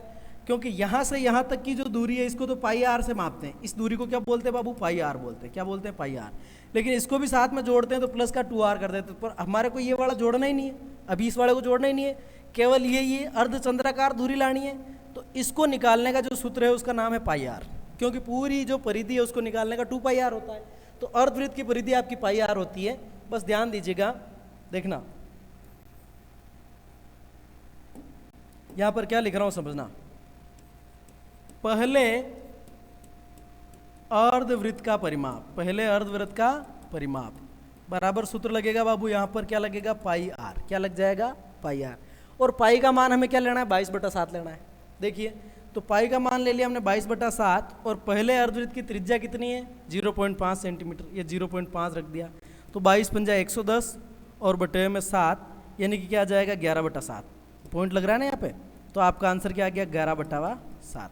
क्योंकि यहाँ से यहाँ तक की जो दूरी है इसको तो पाई आर से मापते हैं, इस दूरी को क्या बोलते हैं बाबू, पाई आर बोलते हैं। क्या बोलते हैं, पाई आर। लेकिन इसको भी साथ में जोड़ते हैं तो प्लस का 2r कर देते हैं, पर हमारे को ये वाला जोड़ना ही नहीं है, अभी इस वाले को जोड़ना ही नहीं है, केवल ये अर्धचंद्राकार दूरी लानी है। तो इसको निकालने का जो सूत्र है उसका नाम है पाई आर, क्योंकि पूरी जो परिधि है उसको निकालने का 2 पाई आर होता है। तो अर्धवृत्त की परिधि आपकी पाई आर होती है। बस ध्यान दीजिएगा, देखना यहां पर क्या लिख रहा हूं समझना। पहले अर्धवृत्त का परिमाप, पहले अर्धवृत्त का परिमाप बराबर सूत्र लगेगा बाबू, यहां पर क्या लगेगा, पाई आर। क्या लग जाएगा, पाई आर। और पाई का मान हमें क्या लेना है, 22/7 लेना है। देखिए तो पाई का मान ले लिया हमने 22/7, और पहले अर्धवृत्त की त्रिज्या कितनी है, 0.5 सेंटीमीटर, ये 0.5 रख दिया। तो 22 पंजा 110 और बटे में 7, यानी कि क्या आ जाएगा, 11/7। पॉइंट लग रहा है ना यहाँ पे। तो आपका आंसर क्या आ गया, 11/7।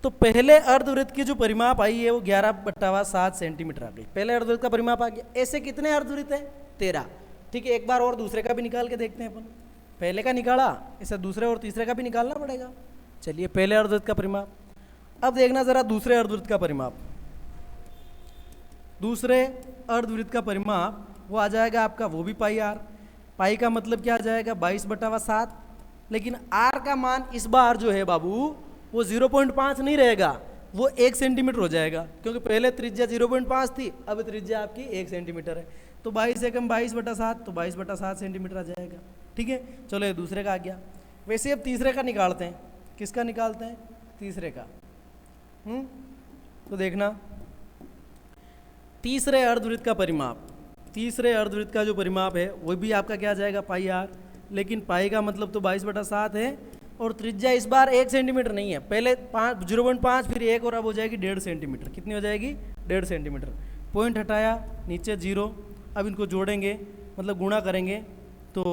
तो पहले अर्धवृत्त की जो परिमाप आई है वो 11/7 सेंटीमीटर आ गई। पहले अर्धवृत्त का परिमाप आ गया। ऐसे कितने अर्धवृत्त है, 13। ठीक है, एक बार और दूसरे का भी निकाल के देखते हैं अपन। पहले का निकाला, इसे दूसरे और तीसरे का भी निकालना पड़ेगा। चलिए पहले अर्धवृत्त का परिमाप, अब देखना जरा दूसरे अर्धवृत्त का परिमाप। दूसरे अर्धवृत्त का परिमाप वो आ जाएगा आपका, वो भी पाई आर। पाई का मतलब क्या आ जाएगा, 22/7। लेकिन आर का मान इस बार जो है बाबू वो 0.5 नहीं रहेगा, वो 1 सेंटीमीटर हो जाएगा, क्योंकि पहले त्रिज्या 0.5 थी, अब त्रिज्या आपकी 1 सेंटीमीटर है। तो 22 एकम 22/7, तो 22/7 सेंटीमीटर आ जाएगा। ठीक है, चलो ये दूसरे का आ गया। वैसे अब तीसरे का निकालते हैं। किसका निकालते हैं, तीसरे का। तो देखना तीसरे अर्धवृत्त का परिमाप, तीसरे अर्धवृत्त का जो परिमाप है वो भी आपका क्या आ जाएगा, पाई आर। लेकिन पाई का मतलब तो 22/7 है, और त्रिज्या इस बार 1 सेंटीमीटर नहीं है, पहले 0.5 फिर 1 और अब हो जाएगी 1.5 सेंटीमीटर। कितनी हो जाएगी, 1.5 सेंटीमीटर। पॉइंट हटाया, नीचे 0। अब इनको जोड़ेंगे, मतलब गुणा करेंगे, तो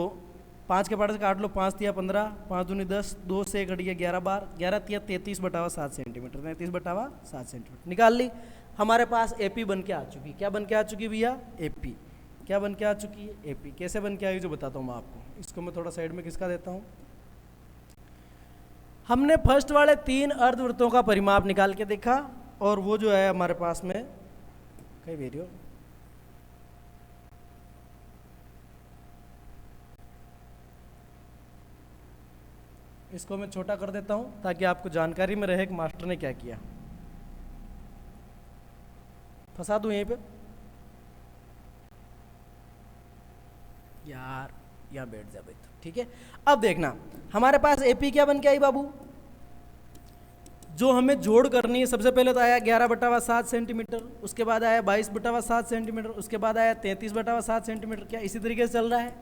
5 के पार्ट से काट लो, 5 तिया 15, 5 दूनी 10, 2 से कट गया 11 बार, 11 तिया 33/7 सेंटीमीटर, 33/7 सेंटीमीटर निकाल ली। हमारे पास एपी बन के आ चुकी। क्या बन के आ चुकी भैया, एपी। क्या बन के आ चुकी है, एपी। कैसे बन के आई जो बताता हूँ मैं आपको। इसको मैं थोड़ा साइड में किसका देता हूँ। हमने फर्स्ट वाले 3 अर्धवृत्तों का परिमाप निकाल के देखा, और वो जो है हमारे पास में कई वीडियो, इसको मैं छोटा कर देता हूं ताकि आपको जानकारी में रहे कि मास्टर ने क्या किया। फंसा दूं यहीं पे यार, यहाँ बैठ जा भाई। ठीक है, अब देखना हमारे पास एपी क्या बन के आई बाबू, जो हमें जोड़ करनी है। सबसे पहले तो आया 11/7 सेंटीमीटर, उसके बाद आया 22/7 सेंटीमीटर, उसके बाद आया 33/7 सेंटीमीटर। क्या इसी तरीके से चल रहा है,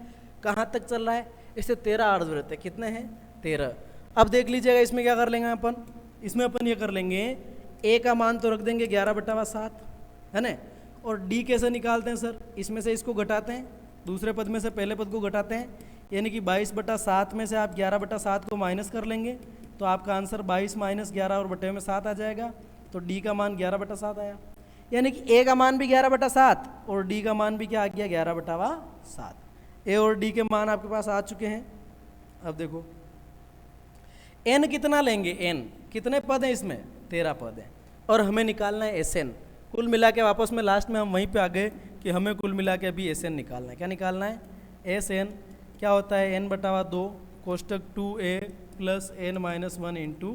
कहाँ तक चल रहा है, इससे 13 अर्धवृत्त है। कितने हैं, 13। अब देख लीजिएगा इसमें क्या कर लेंगे अपन, इसमें अपन ये कर लेंगे, ए का मान तो रख देंगे 11/7, है ना। और डी कैसे निकालते हैं सर, इसमें से इसको घटाते हैं, दूसरे पद में से पहले पद को घटाते हैं, यानी कि 22/7 में से आप 11/7 को माइनस कर लेंगे, तो आपका आंसर 22 - 11 और बटे में 7 आ जाएगा। तो डी का मान 11/7 आया, यानी कि ए का मान भी 11/7 और डी का मान भी क्या आ गया, 11/7। ए और डी के मान आपके पास आ चुके हैं। अब देखो एन कितना लेंगे, एन कितने पद हैं इसमें, 13 पद हैं, और हमें निकालना है एस एन। कुल मिला के वापस में लास्ट में हम वहीं पे आ गए कि हमें कुल मिला के अभी एस एन निकालना है। क्या निकालना है, एस एन। क्या होता है, n/2 कोष्टक 2a + n - 1 × d।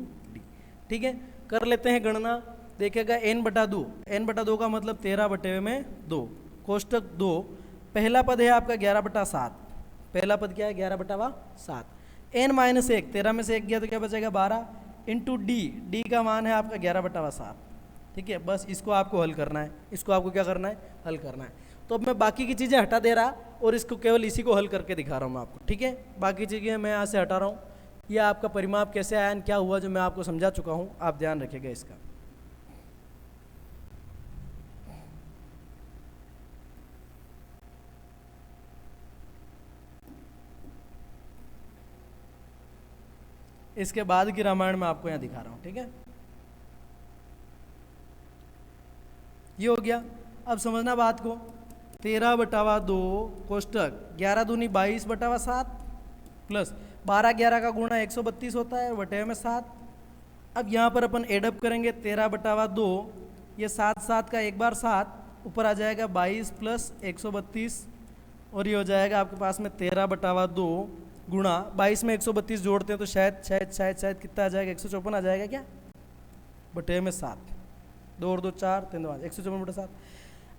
ठीक है, कर लेते हैं गणना। देखेगा n/2, n/2 का मतलब 13/2 कोष्टक 2। पहला पद है आपका 11/7, पहला पद क्या है, 11/7। n - 1, 13 में से 1 गया तो क्या बचेगा, 12 × d। d का मान है आपका 11/7। ठीक है, बस इसको आपको हल करना है, इसको आपको क्या करना है, हल करना है। तो अब मैं बाकी की चीज़ें हटा दे रहा और इसको केवल इसी को हल करके दिखा रहा हूँ मैं आपको। ठीक है, बाकी चीज़ें मैं यहाँ से हटा रहा हूँ। ये आपका परिमाप कैसे आया, क्या हुआ, जो मैं आपको समझा चुका हूँ, आप ध्यान रखिएगा इसका। इसके बाद की रामायण में आपको यहाँ दिखा रहा हूँ। ठीक है, ये हो गया। अब समझना बात को, 13/2 कोष्टक 11 दूनी 22/7 प्लस 12 11 का गुणा 132 होता है, बटे में 7। अब यहाँ पर अपन एडअप करेंगे 13/2, ये 7 का एक बार 7, ऊपर आ जाएगा 22 प्लस 132, और ये हो जाएगा आपके पास में 13/2 गुणा 22 में 132 जोड़ते हैं तो शायद कितना आ जाएगा, 154 आ जाएगा क्या, बटे में 7, 2 और 2 4, 3 2 5, 154/7।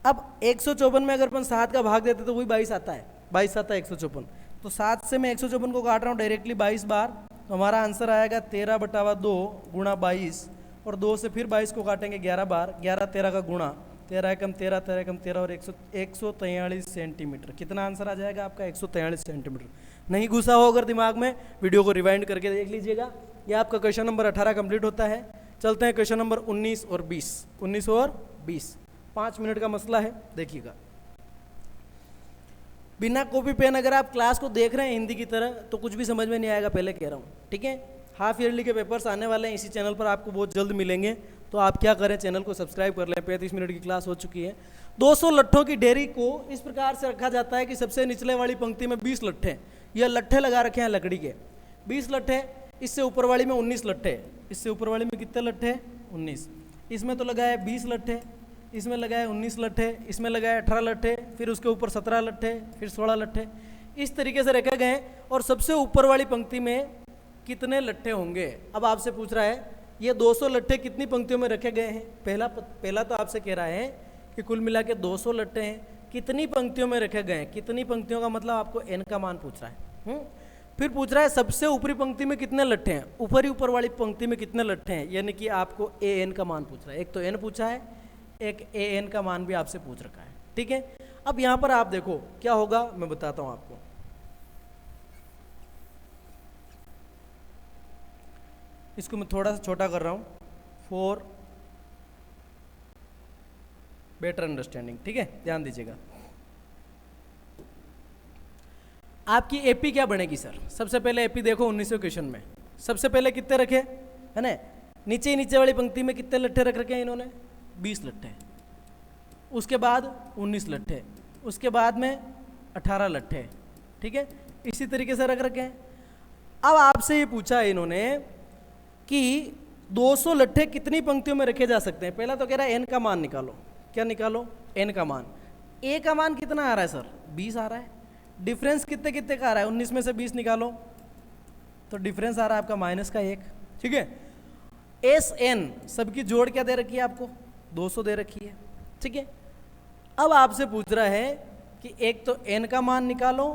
अब 154 में अगर अपन 7 का भाग देते तो वही 22 आता है, 22 आता है 154, तो 7 से मैं 154 को काट रहा हूँ डायरेक्टली 22 बार, तो हमारा आंसर आएगा 13/2 गुणा 22, और 2 से फिर 22 को काटेंगे 11 बार, 11 13 का गुणा, 13 एकम 13, 13 एकम 13 और 143 सेंटीमीटर। कितना आंसर आ जाएगा आपका, 143 सेंटीमीटर। नहीं घुसा हो अगर दिमाग में, वीडियो को रिवाइंड करके देख लीजिएगा। ये आपका क्वेश्चन नंबर 18 कंप्लीट होता है। चलते हैं क्वेश्चन नंबर 19 और 20। 19 और 20 5 मिनट का मसला है, देखिएगा। बिना कॉपी पेन अगर आप क्लास को देख रहे हैं हिंदी की तरह तो कुछ भी समझ में नहीं आएगा, पहले कह रहा हूँ, ठीक है। हाफ ईयरली के पेपर्स आने वाले हैं इसी चैनल पर, आपको बहुत जल्द मिलेंगे, तो आप क्या करें, चैनल को सब्सक्राइब कर लें। 35 मिनट की क्लास हो चुकी है। 200 लट्ठों की ढेरी को इस प्रकार से रखा जाता है कि सबसे निचले वाली पंक्ति में 20 लट्ठे, यह लट्ठे लगा रखे हैं लकड़ी के, 20 लट्ठे, इससे ऊपर वाली में 19 लट्ठे, इससे ऊपर वाली में कितने लट्ठे, 19, इसमें तो लगाए 20 लट्ठे, इसमें लगाए 19 लट्ठे, इसमें लगाए 18 लट्ठे, फिर उसके ऊपर 17 लट्ठे, फिर 16 लट्ठे, इस तरीके से रखे गए। और सबसे ऊपर वाली पंक्ति में कितने लट्ठे होंगे। अब आपसे पूछ रहा है ये 200 लट्ठे कितनी पंक्तियों में रखे गए हैं। पहला तो आपसे कह रहा है कि कुल मिला के 200 लट्ठे हैं, कितनी पंक्तियों में रखे गए हैं। कितनी पंक्तियों का मतलब आपको n का मान पूछ रहा है। फिर पूछ रहा है सबसे ऊपरी पंक्ति में कितने लट्ठे हैं, ऊपर वाली पंक्ति में कितने लट्ठे हैं, यानी कि आपको an का मान पूछ रहा है। एक तो n पूछा है, एक an का मान भी आपसे पूछ रखा है, ठीक है। अब यहाँ पर आप देखो क्या होगा, मैं बताता हूँ आपको। इसको मैं थोड़ा सा छोटा कर रहा हूँ फॉर बेटर अंडरस्टैंडिंग, ठीक है, ध्यान दीजिएगा। आपकी एपी क्या बनेगी सर। सबसे पहले एपी देखो 19वें क्वेश्चन में सबसे पहले कितने रखे है ना, नीचे वाली पंक्ति में कितने लट्ठे रख रखे हैं इन्होंने, 20 लट्ठे, उसके बाद 19 लट्ठे, उसके बाद में 18 लट्ठे, ठीक है, इसी तरीके से रख रखे हैं। अब आपसे ये पूछा है इन्होंने कि 200 लट्ठे कितनी पंक्तियों में रखे जा सकते हैं। पहला तो कह रहा है n का मान निकालो। क्या निकालो, n का मान। a का मान कितना आ रहा है सर, 20 आ रहा है। डिफरेंस कितने कितने का आ रहा है, 19 में से 20 निकालो तो डिफरेंस आ रहा है आपका -1, ठीक है। एस एन सबकी जोड़ क्या दे रखी है आपको, 200 दे रखी है, ठीक है। अब आपसे पूछ रहा है कि एक तो n का मान निकालो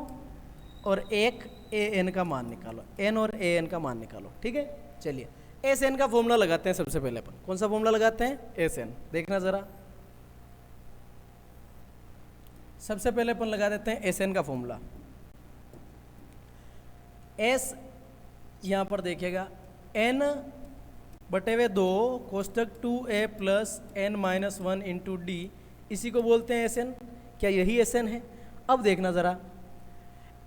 और एक an का मान निकालो, n और an का मान निकालो, ठीक है। चलिए एस एन का फॉर्मूला लगाते हैं सबसे पहले अपन। कौन सा फॉर्मूला लगाते हैं, एस एन। देखना जरा, सबसे पहले अपन लगा देते हैं एस एन का फॉर्मूला। एस यहां पर देखिएगा n बटे हुए 2 कोष्टक 2a plus n-1 into D, इसी को बोलते हैं एस एन। क्या यही एस एन है। अब देखना जरा,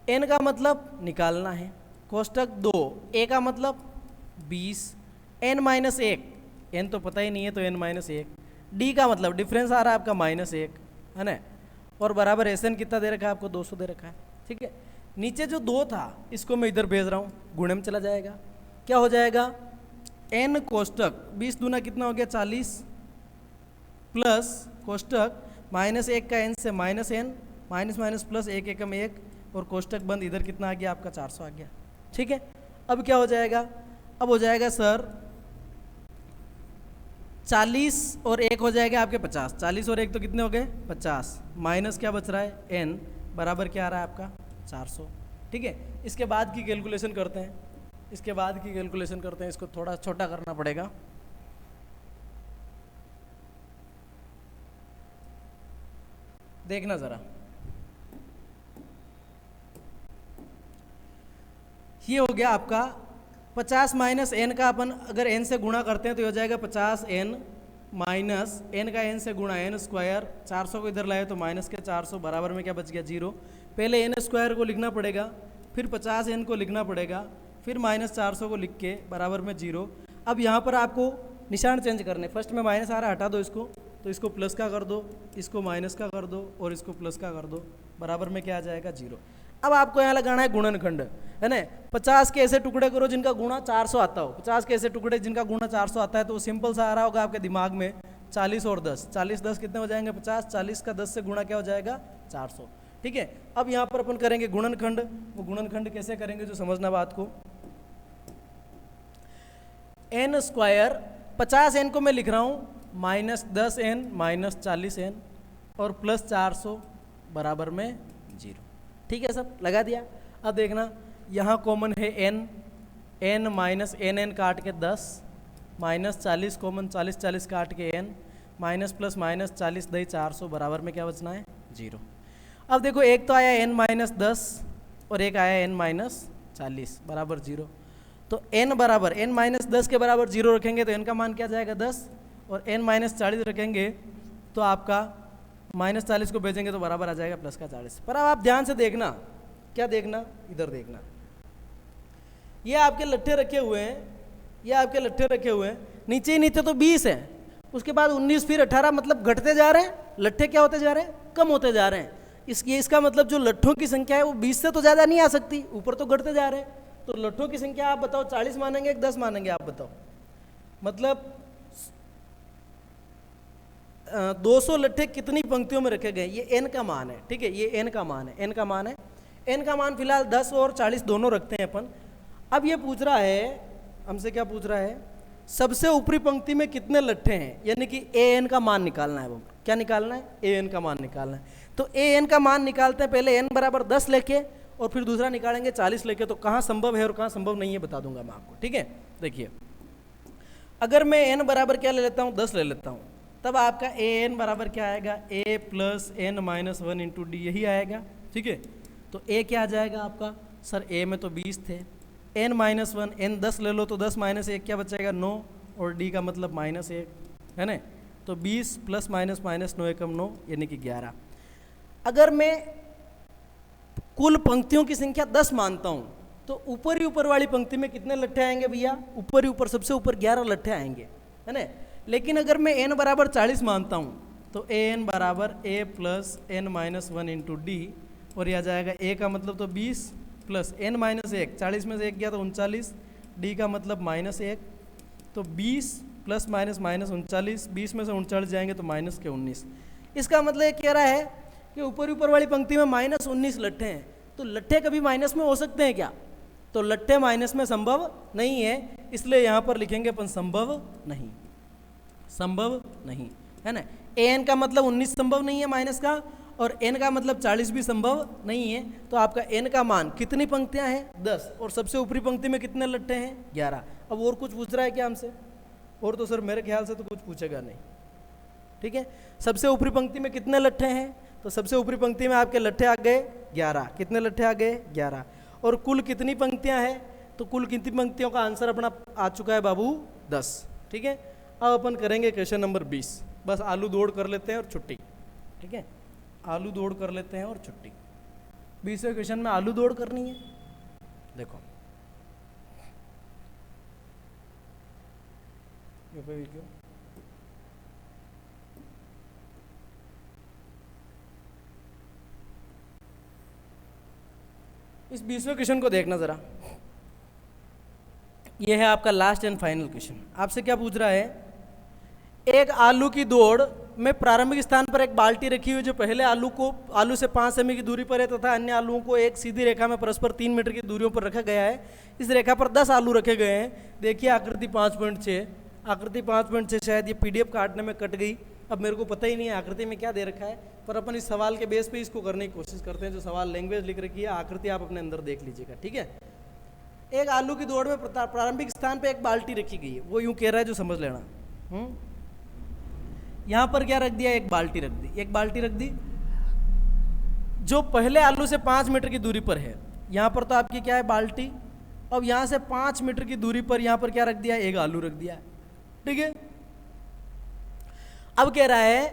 n का मतलब निकालना है, कोष्टक 2, a का मतलब 20, n-1, n तो पता ही नहीं है तो n-1, d का मतलब डिफरेंस आ रहा है आपका -1, है ना, और बराबर एस एन कितना दे रखा है आपको, 200 दे रखा है, ठीक है। नीचे जो 2 था इसको मैं इधर भेज रहा हूँ, गुणे में चला जाएगा। क्या हो जाएगा, n कोष्टक 20 दूना कितना हो गया 40 प्लस कोष्टक -1 का n से -n, माइनस प्लस 1 एकम 1, और कोष्टक बंद इधर कितना आ गया आपका 400 आ गया, ठीक है। अब क्या हो जाएगा, अब हो जाएगा सर 40 और 1 हो जाएगा आपके 50, 40 और 1 तो कितने हो गए 50, माइनस क्या बच रहा है n बराबर क्या आ रहा है आपका 400, ठीक है। इसके बाद की कैलकुलेशन करते हैं, इसको थोड़ा छोटा करना पड़ेगा। देखना जरा, ये हो गया आपका 50 माइनस एन का अपन अगर एन से गुणा करते हैं तो हो जाएगा 50 एन माइनस एन का एन से गुणा एन स्क्वायर, 400 को इधर लाए तो माइनस के 400 बराबर में क्या बच गया 0। पहले एन स्क्वायर को लिखना पड़ेगा, फिर 50 एन को लिखना पड़ेगा, फिर -400 को लिख के बराबर में 0। अब यहाँ पर आपको निशान चेंज करने, फर्स्ट में माइनस आ रहा है हटा दो इसको, तो इसको प्लस का कर दो, इसको माइनस का कर दो और इसको प्लस का कर दो, बराबर में क्या आ जाएगा 0। अब आपको यहाँ लगाना है गुणनखंड, है ना। 50 के ऐसे टुकड़े करो जिनका गुणा 400 आता हो, 50 के ऐसे टुकड़े जिनका गुणा 400 आता है, तो सिंपल सा आ रहा होगा आपके दिमाग में 40 और 10, 40 10 कितने हो जाएंगे 50, 40 का 10 से गुणा क्या हो जाएगा 400। ठीक है, अब यहाँ पर अपन करेंगे गुणनखंड। वो गुणनखंड कैसे करेंगे जो समझना बात को, n स्क्वायर 50n को मैं लिख रहा हूँ -10n -40n और प्लस 400 बराबर में 0। ठीक है, सब लगा दिया। अब देखना यहाँ कॉमन है n माइनस n काट के 10 -40 कॉमन 40 40 काट के n माइनस प्लस माइनस 40 दही 400 बराबर में क्या बचना है 0। अब देखो एक तो आया n-10 और एक आया n-40 बराबर 0। तो n बराबर n-10 के बराबर 0 रखेंगे तो n का मान क्या जाएगा 10, और n-40 रखेंगे तो आपका -40 को भेजेंगे तो बराबर आ जाएगा प्लस का 40। पर अब आप ध्यान से देखना, क्या देखना, इधर देखना, ये आपके लट्ठे रखे हुए हैं, ये आपके लट्ठे रखे हुए हैं, नीचे ही नीचे तो 20 है, उसके बाद 19 फिर 18, मतलब घटते जा रहे हैं लट्ठे, क्या होते जा रहे हैं कम होते जा रहे हैं। इसका मतलब जो लट्ठों की संख्या है वो 20 से तो ज़्यादा नहीं आ सकती, ऊपर तो घटते जा रहे हैं। तो लट्ठों की संख्या आप बताओ 40 मानेंगे कि 10 मानेंगे, आप बताओ। मतलब 200 लट्ठे कितनी पंक्तियों में रखे गए, ये n का मान है। ठीक है, ये n का मान है, n का मान है, n का मान फिलहाल 10 और 40 दोनों रखते हैं अपन। अब ये पूछ रहा है हमसे, क्या पूछ रहा है, सबसे ऊपरी पंक्ति में कितने लट्ठे हैं, यानी कि an का मान निकालना है। वो क्या निकालना है, an का मान निकालना है। तो an का मान निकालते हैं, पहले n बराबर 10 लेके और फिर दूसरा निकालेंगे 40 लेके। तो कहाँ संभव है और कहाँ संभव नहीं है बता दूंगा मैं आपको। ठीक है, देखिए अगर मैं n बराबर क्या ले लेता हूँ 10 ले लेता हूँ, तब आपका an बराबर क्या आएगा a plus n-1 into D, यही आएगा। ठीक है, तो a क्या आ जाएगा आपका, सर a में तो 20 थे, n-1 n 10 ले लो तो 10 माइनस 1 क्या बचेगा 9, और d का मतलब -1 है ना। तो 20 प्लस माइनस माइनस 9 एकम 9 यानी कि 11। अगर मैं कुल पंक्तियों की संख्या 10 मानता हूँ तो ऊपर ही ऊपर वाली पंक्ति में कितने लट्ठे आएंगे भैया, ऊपर ही ऊपर सबसे ऊपर 11 लट्ठे आएंगे, है ना। लेकिन अगर मैं n बराबर 40 मानता हूँ तो an बराबर a plus n-1 into D, और यह आ जाएगा a का मतलब तो 20 प्लस n-1, 40 में से 1 गया तो 39, d का मतलब -1, तो 20 प्लस माइनस माइनस 39, 20 में से 39 जाएंगे तो माइनस के 19। इसका मतलब ये कह रहा है कि ऊपर ऊपर वाली पंक्ति में -19 लट्ठे हैं। तो लट्ठे कभी माइनस में हो सकते हैं क्या, तो लट्ठे माइनस में संभव नहीं है, इसलिए यहाँ पर लिखेंगे अपन संभव नहीं, संभव नहीं, है ना। an का मतलब 19 संभव नहीं है माइनस का, और n का मतलब 40 भी संभव नहीं है। तो आपका n का मान कितनी पंक्तियां हैं 10, और सबसे ऊपरी पंक्ति में कितने लट्ठे हैं 11। अब और कुछ पूछ रहा है क्या हमसे, और तो सर मेरे ख्याल से तो कुछ पूछेगा नहीं। ठीक है, सबसे ऊपरी पंक्ति में कितने लट्ठे हैं, तो सबसे ऊपरी पंक्ति में आपके लट्ठे आ गए 11। कितने लट्ठे आ गए 11, और कुल कितनी पंक्तियां हैं, तो कुल कितनी पंक्तियों का आंसर अपना आ चुका है बाबू 10। ठीक है, अब अपन करेंगे क्वेश्चन नंबर 20। बस आलू दौड़ कर लेते हैं और छुट्टी। ठीक है, आलू दौड़ कर लेते हैं और छुट्टी। 20वें क्वेश्चन में आलू दौड़ करनी है। देखो इस 20वें क्वेश्चन को देखना जरा, यह है आपका लास्ट एंड फाइनल क्वेश्चन। आपसे क्या पूछ रहा है, एक आलू की दौड़ में प्रारंभिक स्थान पर एक बाल्टी रखी हुई जो पहले आलू से 5 सेमी की दूरी पर है तथा अन्य आलुओं को एक सीधी रेखा में परस्पर 3 मीटर की दूरियों पर रखा गया है। इस रेखा पर 10 आलू रखे गए हैं। देखिए आकृति 5.6, आकृति 5.6 शायद ये PDF काटने में कट गई, अब मेरे को पता ही नहीं है आकृति में क्या दे रखा है, पर अपन इस सवाल के बेस पे इसको करने की कोशिश करते हैं। जो सवाल लैंग्वेज लिख रखी है, आकृति आप अपने अंदर देख लीजिएगा। ठीक है, एक आलू की दौड़ में प्रारंभिक स्थान पे एक बाल्टी रखी गई है, वो यूं कह रहा है जो समझ लेना। यहां पर क्या रख दिया, एक बाल्टी रख दी, एक बाल्टी रख दी जो पहले आलू से 5 मीटर की दूरी पर है। यहां पर तो आपकी क्या है बाल्टी, अब यहां से 5 मीटर की दूरी पर यहां पर क्या रख दिया, एक आलू रख दिया। ठीक है, अब कह रहा है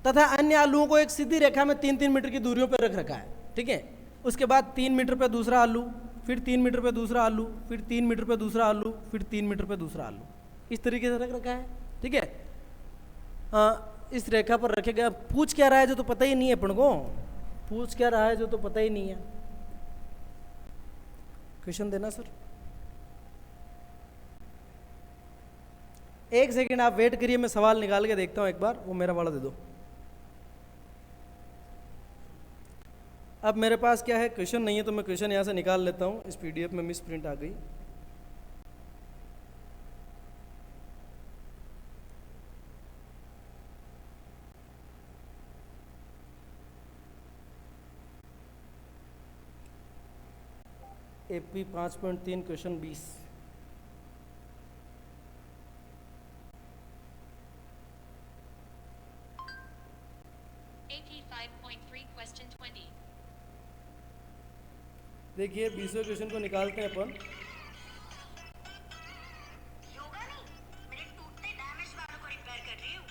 तथा अन्य आलुओं को एक सीधी रेखा में 3-3 मीटर की दूरियों पर रख रखा है। ठीक है, उसके बाद 3 मीटर पे दूसरा आलू, फिर 3 मीटर पे दूसरा आलू, फिर 3 मीटर पे दूसरा आलू, फिर 3 मीटर पे दूसरा आलू, इस तरीके से रख रखा है। ठीक है, इस रेखा पर रखेगा। पूछ क्या रहा है जो तो पता ही नहीं है अपन को, पूछ क्या रहा है जो तो पता ही नहीं है। क्वेश्चन देना सर। एक सेकंड आप वेट करिए, मैं सवाल निकाल के देखता हूं एक बार, वो मेरा वाला दे दो। अब मेरे पास क्या है, क्वेश्चन नहीं है तो मैं क्वेश्चन यहाँ से निकाल लेता हूँ। इस पीडीएफ में मिस प्रिंट आ गई। AP 5.3 question 20। देखिए 20वें क्वेश्चन को निकालते हैं अपन। योगा नहीं, मेरे टूटते डैमेज वालों को रिपेयर कर रही हूँ।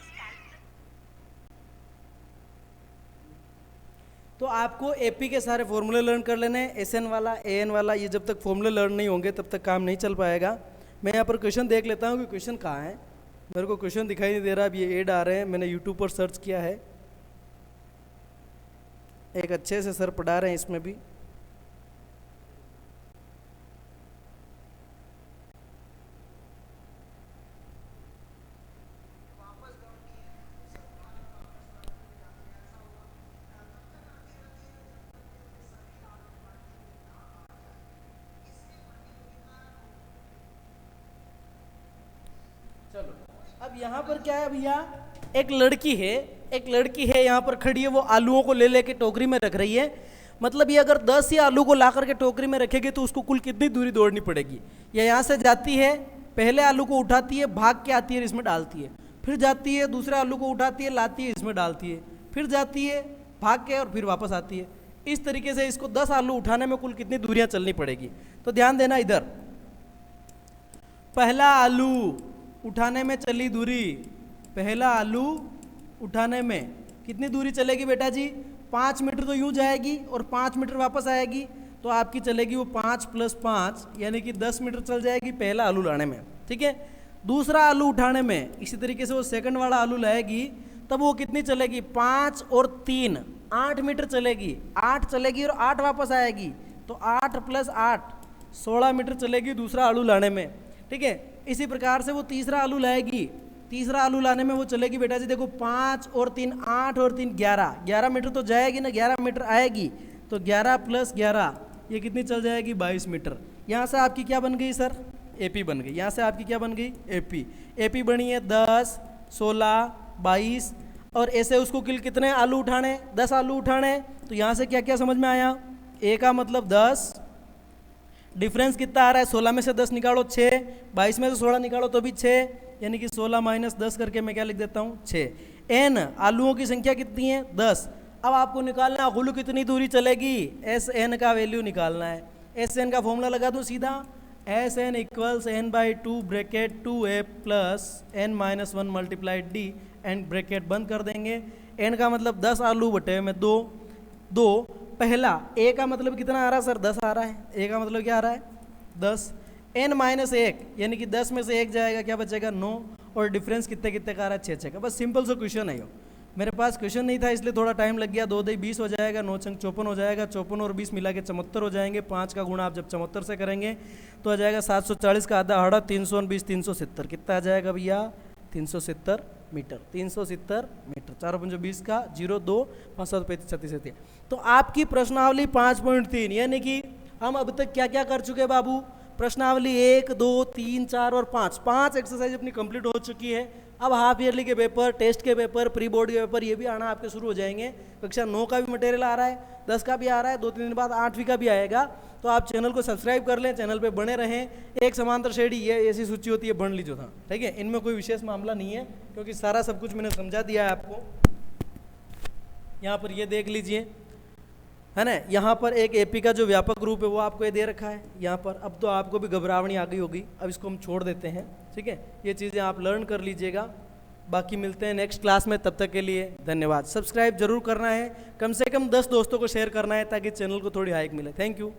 तो आपको एपी के सारे फॉर्मूले लर्न कर लेने हैं, एसएन वाला, एएन वाला। ये जब तक फॉर्मूले लर्न नहीं होंगे तब तक काम नहीं चल पाएगा। मैं यहाँ पर क्वेश्चन देख लेता हूँ कि क्वेश्चन कहाँ है। मेरे को क्वेश्चन दिखाई नहीं दे रहा। अब ये एड आ रहे हैं, मैंने यूट्यूब पर सर्च किया है, एक अच्छे से सर पढ़ा रहे हैं इसमें भी। चलो अब यहाँ पर क्या है भैया, एक लड़की है यहाँ पर खड़ी है, वो आलूओं को ले लेके टोकरी में रख रही है। मतलब ये अगर 10 ही आलू को ला करके टोकरी में रखेगी तो उसको कुल कितनी दूरी दौड़नी पड़ेगी। ये यहाँ से जाती है, पहले आलू को उठाती है, भाग के आती है, इसमें डालती है, फिर जाती है, दूसरे आलू को उठाती है, लाती है, इसमें डालती है, फिर जाती है, भाग के और फिर वापस आती है। इस तरीके से इसको 10 आलू उठाने में कुल कितनी दूरियां चलनी पड़ेगी। तो ध्यान देना इधर, पहला आलू उठाने में चली दूरी, पहला आलू उठाने में कितनी दूरी चलेगी बेटा जी? 5 मीटर तो यूं जाएगी और 5 मीटर वापस आएगी, तो आपकी चलेगी वो 5 + 5 यानी कि 10 मीटर चल जाएगी पहला आलू लाने में। ठीक है, दूसरा आलू उठाने में इसी तरीके से वो सेकंड वाला आलू लाएगी, तब वो कितनी चलेगी? 5 और 3 8 मीटर चलेगी, 8 चलेगी और 8 वापस आएगी, तो 8 + 8 16 मीटर चलेगी दूसरा आलू लाने में। ठीक है, इसी प्रकार से वो तीसरा आलू लाएगी, तीसरा आलू लाने में वो चलेगी बेटा जी देखो 5 और 3 8 और 3 11 मीटर तो जाएगी ना, 11 मीटर आएगी, तो 11 + 11 ये कितनी चल जाएगी? 22 मीटर। यहाँ से आपकी क्या बन गई सर? एपी बन गई। यहाँ से आपकी क्या बन गई? एपी बनी है 10 16 22, और ऐसे उसको कितने आलू उठाने? 10 आलू उठाने। तो यहाँ से क्या क्या समझ में आया? ए का मतलब 10, डिफरेंस कितना आ रहा है? 16 में से 10 निकालो 6, 22 में से 16 निकालो तो भी 6, यानी कि 16 - 10 करके मैं क्या लिख देता हूँ? 6। एन आलूओं की संख्या कितनी है? 10। अब आपको निकालना है गुल्लू कितनी दूरी चलेगी, एस एन का वैल्यू निकालना है। एस एन का फॉर्मूला लगा दूँ सीधा, S N equals n/2 bracket 2a + n-1 × d and bracket बंद कर देंगे। एन का मतलब 10 आलू बटे में 2 पहला, ए का मतलब कितना आ रहा है सर? 10 आ रहा है। ए का मतलब क्या आ रहा है? 10। n-1 यानी कि 10 में से 1 जाएगा, क्या बचेगा? 9, और डिफरेंस कितने कितने का आ रहा है? 6 का। बस सिंपल सा क्वेश्चन है। मेरे पास क्वेश्चन नहीं था इसलिए थोड़ा टाइम लग गया। 2 × 2 = 20 हो जाएगा, 9 × 6 = 54 हो जाएगा, 54 और 20 मिला के 74 हो जाएंगे। 5 का गुणा आप जब 74 से करेंगे तो आ जाएगा 740 का आधा हड़ा 320 370 कितना आ जाएगा भैया? 370 मीटर। 370 मीटर। 4 × 5 = 20 का 0 2 5 7 35 36 37। तो आपकी प्रश्नावली 5.3, यानी कि हम अब तक क्या क्या कर चुके हैं बाबू? प्रश्नावली 1 2 3 4 और 5 एक्सरसाइज अपनी कंप्लीट हो चुकी है। अब हाफ ईयरली के पेपर, टेस्ट के पेपर, प्री बोर्ड के पेपर ये भी आना आपके शुरू हो जाएंगे। कक्षा 9 का भी मटेरियल आ रहा है, 10 का भी आ रहा है, 2-3 दिन बाद 8वीं का भी आएगा। तो आप चैनल को सब्सक्राइब कर लें, चैनल पे बने रहें। एक समांतर श्रेणी ये ऐसी सूची होती है, बन लीजिए था। ठीक है, इनमें कोई विशेष मामला नहीं है क्योंकि सारा सब कुछ मैंने समझा दिया है आपको। यहाँ पर ये देख लीजिए, है ना, यहाँ पर एक एपी का जो व्यापक रूप है वो आपको ये दे रखा है यहाँ पर। अब तो आपको भी घबराहट आ गई होगी, अब इसको हम छोड़ देते हैं। ठीक है, ये चीज़ें आप लर्न कर लीजिएगा। बाकी मिलते हैं नेक्स्ट क्लास में, तब तक के लिए धन्यवाद। सब्सक्राइब जरूर करना है, कम से कम 10 दोस्तों को शेयर करना है ताकि चैनल को थोड़ी हाइक मिले। Thank you.